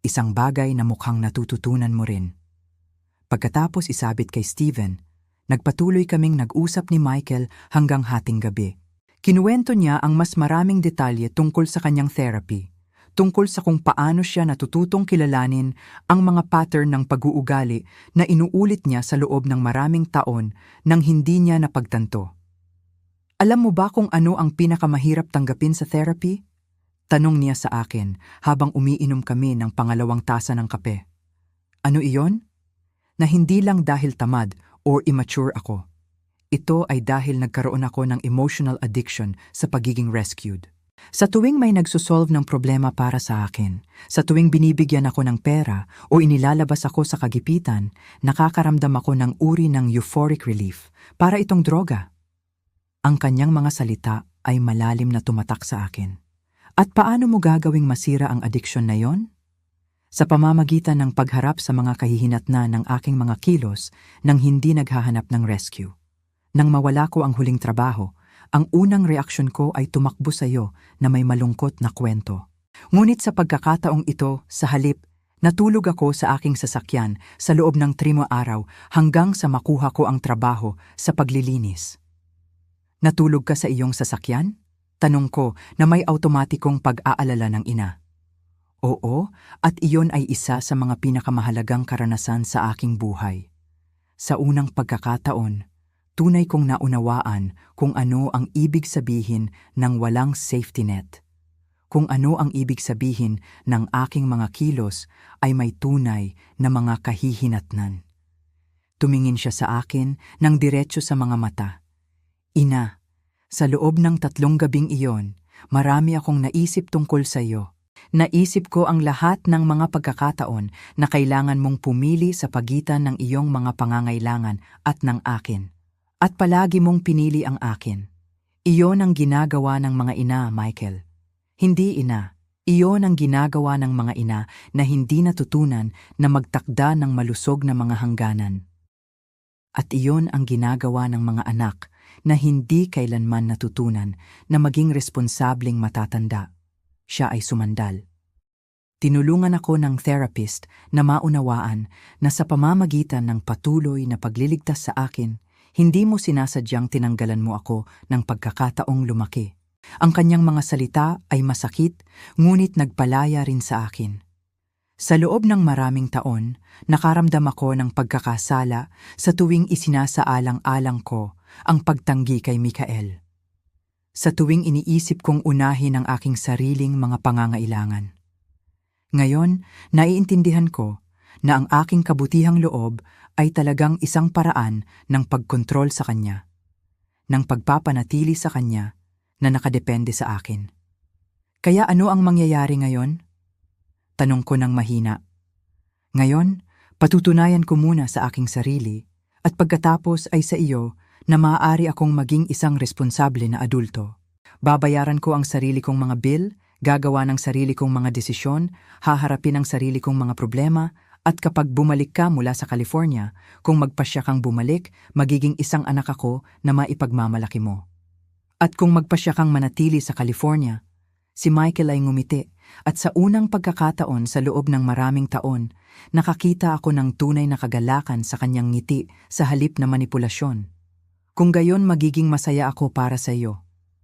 Isang bagay na mukhang natututunan mo rin. Pagkatapos isabit kay Steven, nagpatuloy kaming nag-usap ni Michael hanggang hating gabi. Kinuwento niya ang mas maraming detalye tungkol sa kanyang therapy, tungkol sa kung paano siya natututong kilalanin ang mga pattern ng pag-uugali na inuulit niya sa loob ng maraming taon nang hindi niya napagtanto. Alam mo ba kung ano ang pinakamahirap tanggapin sa therapy? Tanong niya sa akin habang umiinom kami ng pangalawang tasa ng kape. Ano iyon? Na hindi lang dahil tamad or immature ako. Ito ay dahil nagkaroon ako ng emotional addiction sa pagiging rescued. Sa tuwing may nagsosolve ng problema para sa akin, sa tuwing binibigyan ako ng pera o inilalabas ako sa kagipitan, nakakaramdam ako ng uri ng euphoric relief, para itong droga. Ang kanyang mga salita ay malalim na tumatak sa akin. At paano mo gagawing masira ang addiction na yon? Sa pamamagitan ng pagharap sa mga kahihinatnan ng aking mga kilos nang hindi naghahanap ng rescue. Nang mawala ko ang huling trabaho, ang unang reaksyon ko ay tumakbo sa iyo na may malungkot na kwento. Ngunit sa pagkakataong ito, sa halip, natulog ako sa aking sasakyan sa loob ng 3 araw hanggang sa makuha ko ang trabaho sa paglilinis. Natulog ka sa iyong sasakyan? Tanong ko na may automatikong pag-aalala ng ina. Oo, at iyon ay isa sa mga pinakamahalagang karanasan sa aking buhay. Sa unang pagkakataon, tunay kong naunawaan kung ano ang ibig sabihin ng walang safety net. Kung ano ang ibig sabihin ng aking mga kilos ay may tunay na mga kahihinatnan. Tumingin siya sa akin ng diretso sa mga mata. Ina, sa loob ng 3 gabing iyon, marami akong naisip tungkol sa iyo. Naisip ko ang lahat ng mga pagkakataon na kailangan mong pumili sa pagitan ng iyong mga pangangailangan at ng akin. At palagi mong pinili ang akin. Iyon ang ginagawa ng mga ina, Michael. Hindi ina. Iyon ang ginagawa ng mga ina na hindi natutunan na magtakda ng malusog na mga hangganan. At iyon ang ginagawa ng mga anak na hindi kailanman natutunan na maging responsableng matatanda. Siya ay sumandal. Tinulungan ako ng therapist na maunawaan na sa pamamagitan ng patuloy na pagliligtas sa akin, Hindi mo sinasadyang tinanggalan mo ako ng pagkakataong lumaki. Ang kanyang mga salita ay masakit, ngunit nagpalaya rin sa akin. Sa loob ng maraming taon, nakaramdam ako ng pagkakasala sa tuwing isinasaalang-alang ko ang pagtanggi kay Mikael. Sa tuwing iniisip kong unahin ang aking sariling mga pangangailangan. Ngayon, naiintindihan ko na ang aking kabutihang loob ay talagang isang paraan ng pagkontrol sa kanya, ng pagpapanatili sa kanya na nakadepende sa akin. Kaya ano ang mangyayari ngayon? Tanong ko ng mahina. Ngayon, patutunayan ko muna sa aking sarili at pagkatapos ay sa iyo na maaari akong maging isang responsable na adulto. Babayaran ko ang sarili kong mga bill, gagawa ng sarili kong mga desisyon, haharapin ang sarili kong mga problema, at kapag bumalik ka mula sa California, kung magpasya kang bumalik, magiging isang anak ako na maipagmamalaki mo. At kung magpasya kang manatili sa California, si Michael ay ngumiti at sa unang pagkakataon sa loob ng maraming taon, nakakita ako ng tunay na kagalakan sa kanyang ngiti sa halip na manipulasyon. Kung gayon magiging masaya ako para sa iyo.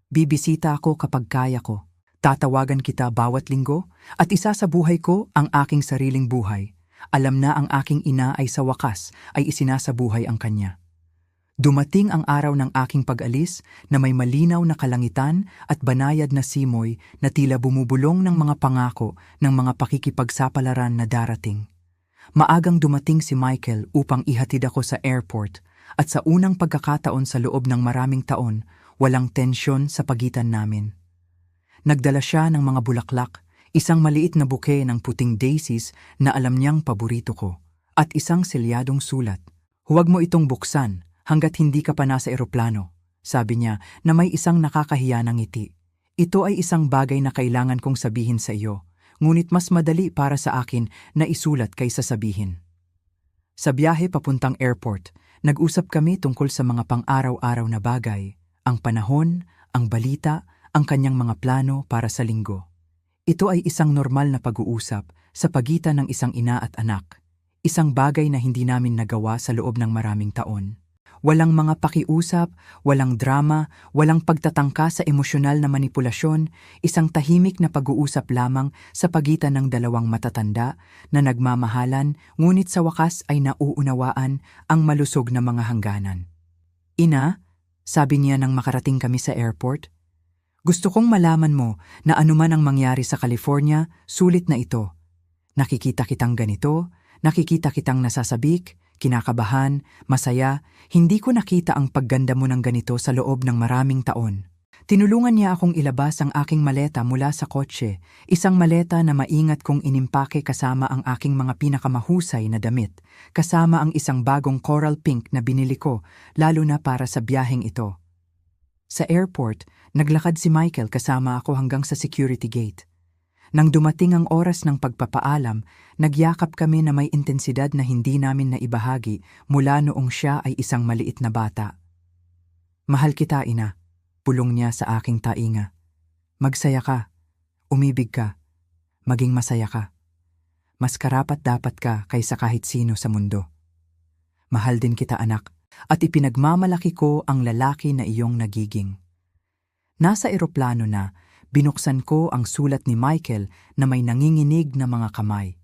Bibisita ako kapag kaya ko. Tatawagan kita bawat linggo at isa sa buhay ko ang aking sariling buhay. Alam na ang aking ina ay sa wakas ay isinasabuhay ang kanya. Dumating ang araw ng aking pag-alis na may malinaw na kalangitan at banayad na simoy na tila bumubulong ng mga pangako ng mga pakikipagsapalaran na darating. Maagang dumating si Michael upang ihatid ako sa airport at sa unang pagkakataon sa loob ng maraming taon, walang tensyon sa pagitan namin. Nagdala siya ng mga bulaklak, isang maliit na buke ng puting daisies na alam niyang paborito ko, at isang selyadong sulat. Huwag mo itong buksan hanggat hindi ka pa nasa eroplano, sabi niya na may isang nakakahiya na ngiti. Ito ay isang bagay na kailangan kong sabihin sa iyo, ngunit mas madali para sa akin na isulat kaysa sabihin. Sa biyahe papuntang airport, nag-usap kami tungkol sa mga pang-araw-araw na bagay, ang panahon, ang balita, ang kanyang mga plano para sa linggo. Ito ay isang normal na pag-uusap sa pagitan ng isang ina at anak, isang bagay na hindi namin nagawa sa loob ng maraming taon. Walang mga pakiusap, walang drama, walang pagtatangka sa emosyonal na manipulasyon, isang tahimik na pag-uusap lamang sa pagitan ng dalawang matatanda na nagmamahalan ngunit sa wakas ay nauunawaan ang malusog na mga hangganan. Ina, sabi niya nang makarating kami sa airport, gusto kong malaman mo na anuman ang mangyari sa California, sulit na ito. Nakikita kitang ganito, nakikita kitang nasasabik, kinakabahan, masaya, hindi ko nakita ang pagganda mo ng ganito sa loob ng maraming taon. Tinulungan niya akong ilabas ang aking maleta mula sa kotse, isang maleta na maingat kong inimpake kasama ang aking mga pinakamahusay na damit, kasama ang isang bagong coral pink na binili ko, lalo na para sa biyaheng ito. Sa airport, naglakad si Michael kasama ako hanggang sa security gate. Nang dumating ang oras ng pagpapaalam, nagyakap kami na may intensidad na hindi namin naibahagi mula noong siya ay isang maliit na bata. Mahal kita, ina, pulong niya sa aking tainga. Magsaya ka, umibig ka, maging masaya ka. Mas karapat-dapat ka kaysa kahit sino sa mundo. Mahal din kita, anak, at ipinagmamalaki ko ang lalaki na iyong nagiging. Nasa eroplano na, binuksan ko ang sulat ni Michael na may nanginginig na mga kamay.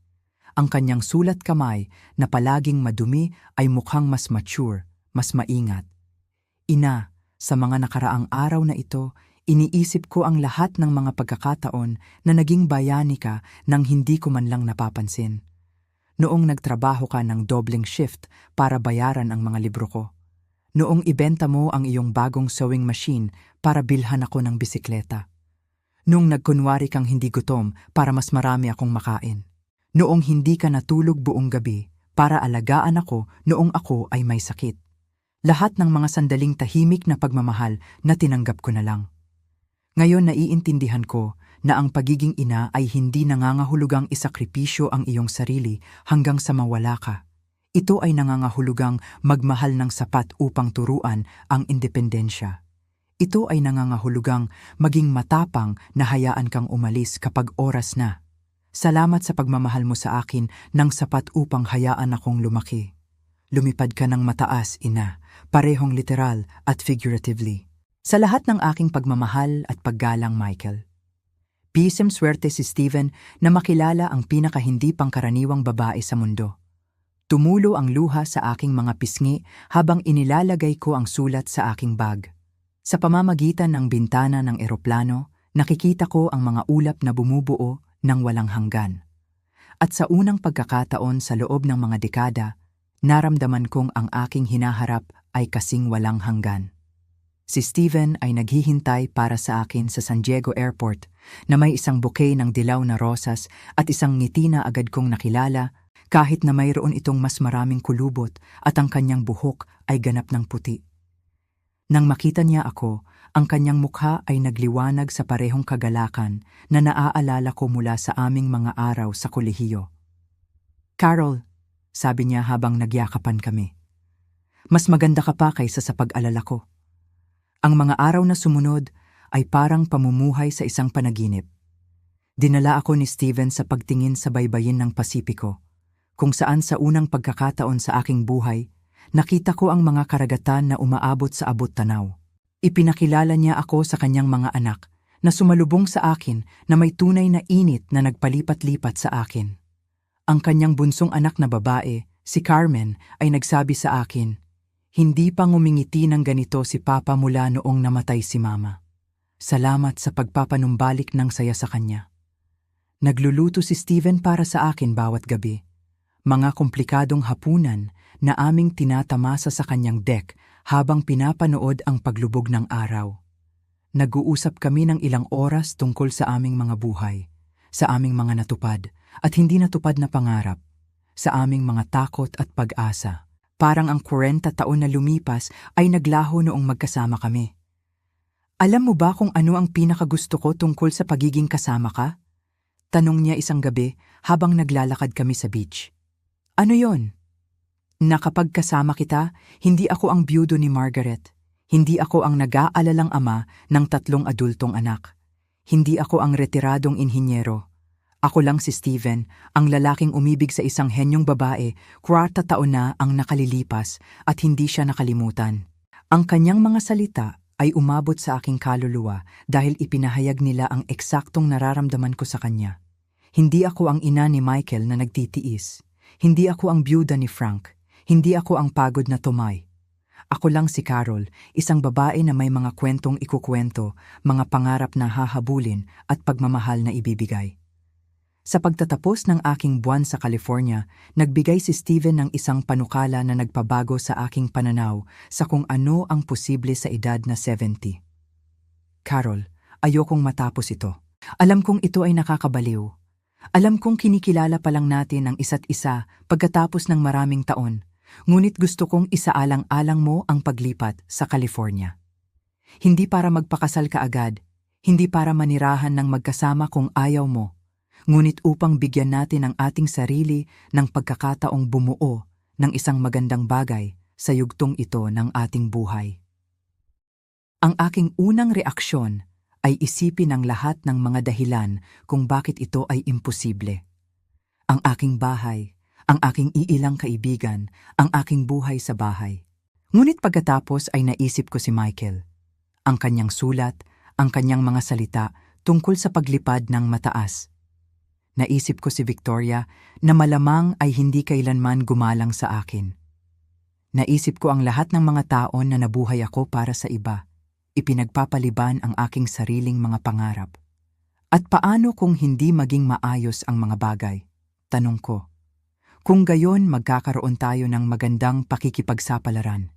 Ang kanyang sulat kamay na palaging madumi ay mukhang mas mature, mas maingat. Ina, sa mga nakaraang araw na ito, iniisip ko ang lahat ng mga pagkakataon na naging bayani ka nang hindi ko man lang napapansin. Noong nagtrabaho ka ng dobleng shift para bayaran ang mga libro ko. Noong ibenta mo ang iyong bagong sewing machine para bilhan ako ng bisikleta. Noong nagkunwari kang hindi gutom para mas marami akong makain. Noong hindi ka natulog buong gabi para alagaan ako noong ako ay may sakit. Lahat ng mga sandaling tahimik na pagmamahal na tinanggap ko na lang. Ngayon naiintindihan ko na ang pagiging ina ay hindi nangangahulugang isakripisyo ang iyong sarili hanggang sa mawala ka. Ito ay nangangahulugang magmahal ng sapat upang turuan ang independensya. Ito ay nangangahulugang maging matapang na hayaan kang umalis kapag oras na. Salamat sa pagmamahal mo sa akin ng sapat upang hayaan akong lumaki. Lumipad ka ng mataas, ina, parehong literal at figuratively. Sa lahat ng aking pagmamahal at paggalang, Michael. Pisem swerte si Steven na makilala ang pinakahindi pangkaraniwang babae sa mundo. Tumulo ang luha sa aking mga pisngi habang inilalagay ko ang sulat sa aking bag. Sa pamamagitan ng bintana ng eroplano, nakikita ko ang mga ulap na bumubuo ng walang hanggan. At sa unang pagkakataon sa loob ng mga dekada, naramdaman kong ang aking hinaharap ay kasing walang hanggan. Si Steven ay naghihintay para sa akin sa San Diego Airport na may isang bouquet ng dilaw na rosas at isang ngiti na agad kong nakilala kahit na mayroon itong mas maraming kulubot at ang kanyang buhok ay ganap ng puti. Nang makita niya ako, ang kanyang mukha ay nagliwanag sa parehong kagalakan na naaalala ko mula sa aming mga araw sa kolehiyo. "Carol," sabi niya habang nagyakapan kami, "mas maganda ka pa kaysa sa pag-alala ko." Ang mga araw na sumunod ay parang pamumuhay sa isang panaginip. Dinala ako ni Steven sa pagtingin sa baybayin ng Pasipiko, kung saan sa unang pagkakataon sa aking buhay, nakita ko ang mga karagatan na umaabot sa abot tanaw. Ipinakilala niya ako sa kanyang mga anak na sumalubong sa akin na may tunay na init na nagpalipat-lipat sa akin. Ang kanyang bunsong anak na babae, si Carmen, ay nagsabi sa akin, "Hindi pa ngumingiti ng ganito si Papa mula noong namatay si Mama. Salamat sa pagpapanumbalik ng saya sa kanya." Nagluluto si Steven para sa akin bawat gabi. Mga komplikadong hapunan na aming tinatamasa sa kanyang deck habang pinapanood ang paglubog ng araw. Nag-uusap kami ng ilang oras tungkol sa aming mga buhay, sa aming mga natupad at hindi natupad na pangarap, sa aming mga takot at pag-asa. Parang ang 40 taon na lumipas ay naglaho noong magkasama kami. "Alam mo ba kung ano ang pinakagusto ko tungkol sa pagiging kasama ka?" Tanong niya isang gabi habang naglalakad kami sa beach. "Ano yon?" "Na kapag kasama kita, hindi ako ang biyudo ni Margaret. Hindi ako ang nag-aalalang ama ng 3 adultong anak. Hindi ako ang retiradong inhinyero. Ako lang si Steven, ang lalaking umibig sa isang henyong babae, 40 taon na ang nakalilipas at hindi siya nakalimutan." Ang kanyang mga salita ay umabot sa aking kaluluwa dahil ipinahayag nila ang eksaktong nararamdaman ko sa kanya. Hindi ako ang ina ni Michael na nagtitiis. Hindi ako ang byuda ni Frank. Hindi ako ang pagod na Tomay. Ako lang si Carol, isang babae na may mga kwentong ikukwento, mga pangarap na hahabulin at pagmamahal na ibibigay. Sa pagtatapos ng aking buwan sa California, nagbigay si Steven ng isang panukala na nagpabago sa aking pananaw sa kung ano ang posible sa edad na 70. "Carol, ayokong matapos ito. Alam kong ito ay nakakabaliw. Alam kong kinikilala pa lang natin ang isa't isa pagkatapos ng maraming taon, ngunit gusto kong isaalang-alang mo ang paglipat sa California. Hindi para magpakasal ka agad, hindi para manirahan ng magkasama kung ayaw mo, ngunit upang bigyan natin ang ating sarili ng pagkakataong bumuo ng isang magandang bagay sa yugtong ito ng ating buhay." Ang aking unang reaksyon ay isipin ang lahat ng mga dahilan kung bakit ito ay imposible. Ang aking bahay, ang aking iilang kaibigan, ang aking buhay sa bahay. Ngunit pagkatapos ay naisip ko si Michael, ang kanyang sulat, ang kanyang mga salita tungkol sa paglipad ng mataas. Naisip ko si Victoria na malamang ay hindi kailanman gumalang sa akin. Naisip ko ang lahat ng mga taon na nabuhay ako para sa iba, ipinagpapaliban ang aking sariling mga pangarap. At paano kung hindi maging maayos ang mga bagay? Tanong ko. Kung gayon magkakaroon tayo ng magandang pakikipagsapalaran.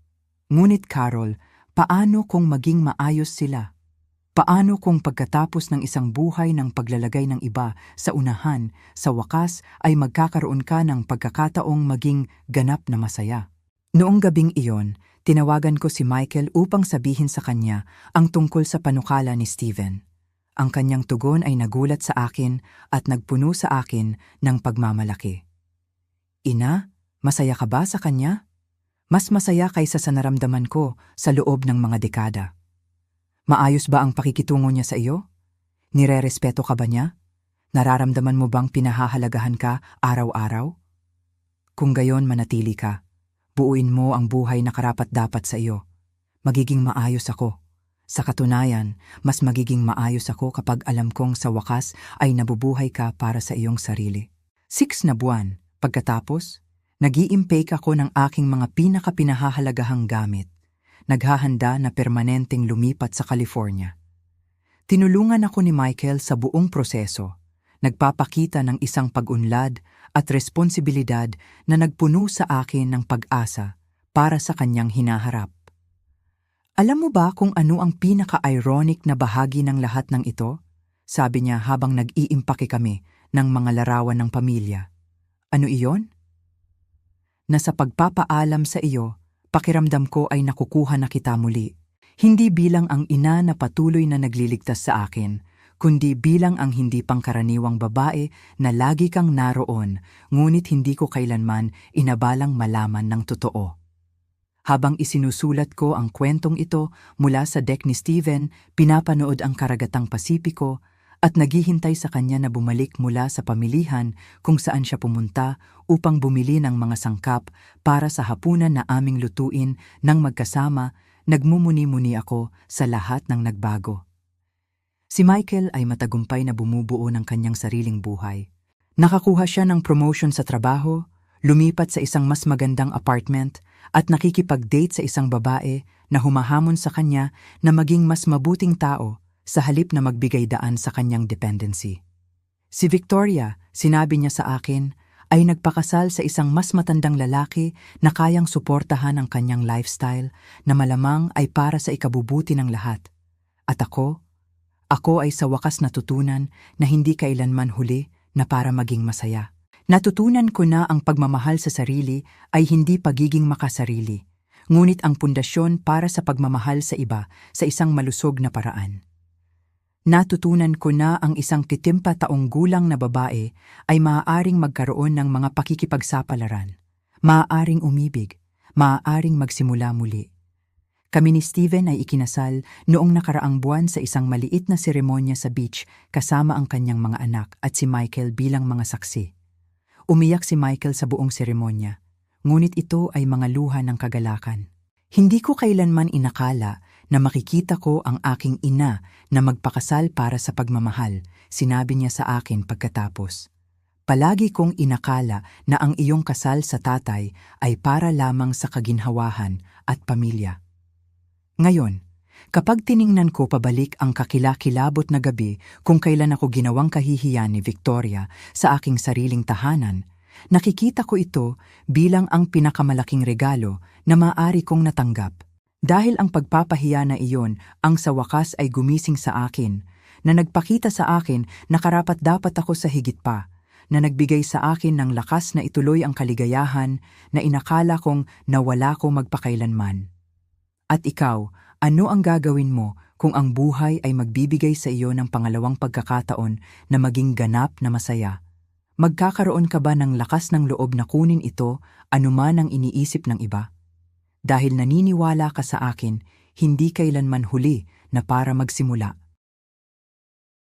Ngunit Carol, paano kung maging maayos sila? Paano kung pagkatapos ng isang buhay ng paglalagay ng iba sa unahan, sa wakas ay magkakaroon ka ng pagkakataong maging ganap na masaya? Noong gabing iyon, tinawagan ko si Michael upang sabihin sa kanya ang tungkol sa panukala ni Steven. Ang kanyang tugon ay nagulat sa akin at nagpuno sa akin ng pagmamalaki. "Ina, masaya ka ba sa kanya? Mas masaya kaysa sa naramdaman ko sa loob ng mga dekada. Maayos ba ang pakikitungo niya sa iyo? Nirerespeto ka ba niya? Nararamdaman mo bang pinahahalagahan ka araw-araw? Kung gayon manatili ka. Buuin mo ang buhay na karapat-dapat sa iyo. Magiging maayos ako. Sa katunayan, mas magiging maayos ako kapag alam kong sa wakas ay nabubuhay ka para sa iyong sarili. 6 na buwan. Pagkatapos, nag-i-impake ako ng aking mga pinakapinahahalagahang gamit. Naghahanda na permanenteng lumipat sa California. Tinulungan ako ni Michael sa buong proseso. Nagpapakita ng isang pag-unlad at responsibilidad na nagpuno sa akin ng pag-asa para sa kanyang hinaharap. Alam mo ba kung ano ang pinaka-ironic na bahagi ng lahat ng ito? Sabi niya habang nag-iimpake kami ng mga larawan ng pamilya. Ano iyon? Na sa pagpapaalam sa iyo, pakiramdam ko ay nakukuha na kita muli. Hindi bilang ang ina na patuloy na nagliligtas sa akin, kundi bilang ang hindi pangkaraniwang babae na lagi kang naroon, ngunit hindi ko kailanman inabalang malaman ng totoo. Habang isinusulat ko ang kwentong ito mula sa deck ni Steven, pinapanood ang karagatang Pasipiko at naghihintay sa kanya na bumalik mula sa pamilihan kung saan siya pumunta upang bumili ng mga sangkap para sa hapunan na aming lutuin nang magkasama, nagmumuni-muni ako sa lahat ng nagbago. Si Michael ay matagumpay na bumubuo ng kanyang sariling buhay. Nakakuha siya ng promotion sa trabaho, lumipat sa isang mas magandang apartment at nakikipag-date sa isang babae na humahamon sa kanya na maging mas mabuting tao sa halip na magbigay daan sa kanyang dependency. Si Victoria, sinabi niya sa akin, ay nagpakasal sa isang mas matandang lalaki na kayang suportahan ang kanyang lifestyle na malamang ay para sa ikabubuti ng lahat. At ako ay sa wakas natutunan na hindi kailanman huli na para maging masaya. Natutunan ko na ang pagmamahal sa sarili ay hindi pagiging makasarili, ngunit ang pundasyon para sa pagmamahal sa iba sa isang malusog na paraan. Natutunan ko na ang isang 70 taong gulang na babae ay maaaring magkaroon ng mga pakikipagsapalaran, maaaring umibig, maaaring magsimula muli. Kami ni Steven ay ikinasal noong nakaraang buwan sa isang maliit na seremonya sa beach kasama ang kanyang mga anak at si Michael bilang mga saksi. Umiyak si Michael sa buong seremonya, ngunit ito ay mga luha ng kagalakan. Hindi ko kailanman inakala na makikita ko ang aking ina na magpakasal para sa pagmamahal, sinabi niya sa akin pagkatapos. Palagi kong inakala na ang iyong kasal sa tatay ay para lamang sa kaginhawahan at pamilya. Ngayon, kapag tiningnan ko pabalik ang kakilakilabot na gabi kung kailan ako ginawang kahihiyan ni Victoria sa aking sariling tahanan, nakikita ko ito bilang ang pinakamalaking regalo na maaari kong natanggap. Dahil ang pagpapahiya na iyon ang sa wakas ay gumising sa akin, na nagpakita sa akin na karapat-dapat ako sa higit pa, na nagbigay sa akin ng lakas na ituloy ang kaligayahan na inakala kong nawala ko magpakailanman. At ikaw, ano ang gagawin mo kung ang buhay ay magbibigay sa iyo ng pangalawang pagkakataon na maging ganap na masaya? Magkakaroon ka ba ng lakas ng loob na kunin ito anuman ang iniisip ng iba? Dahil naniniwala ka sa akin, hindi kailanman huli na para magsimula.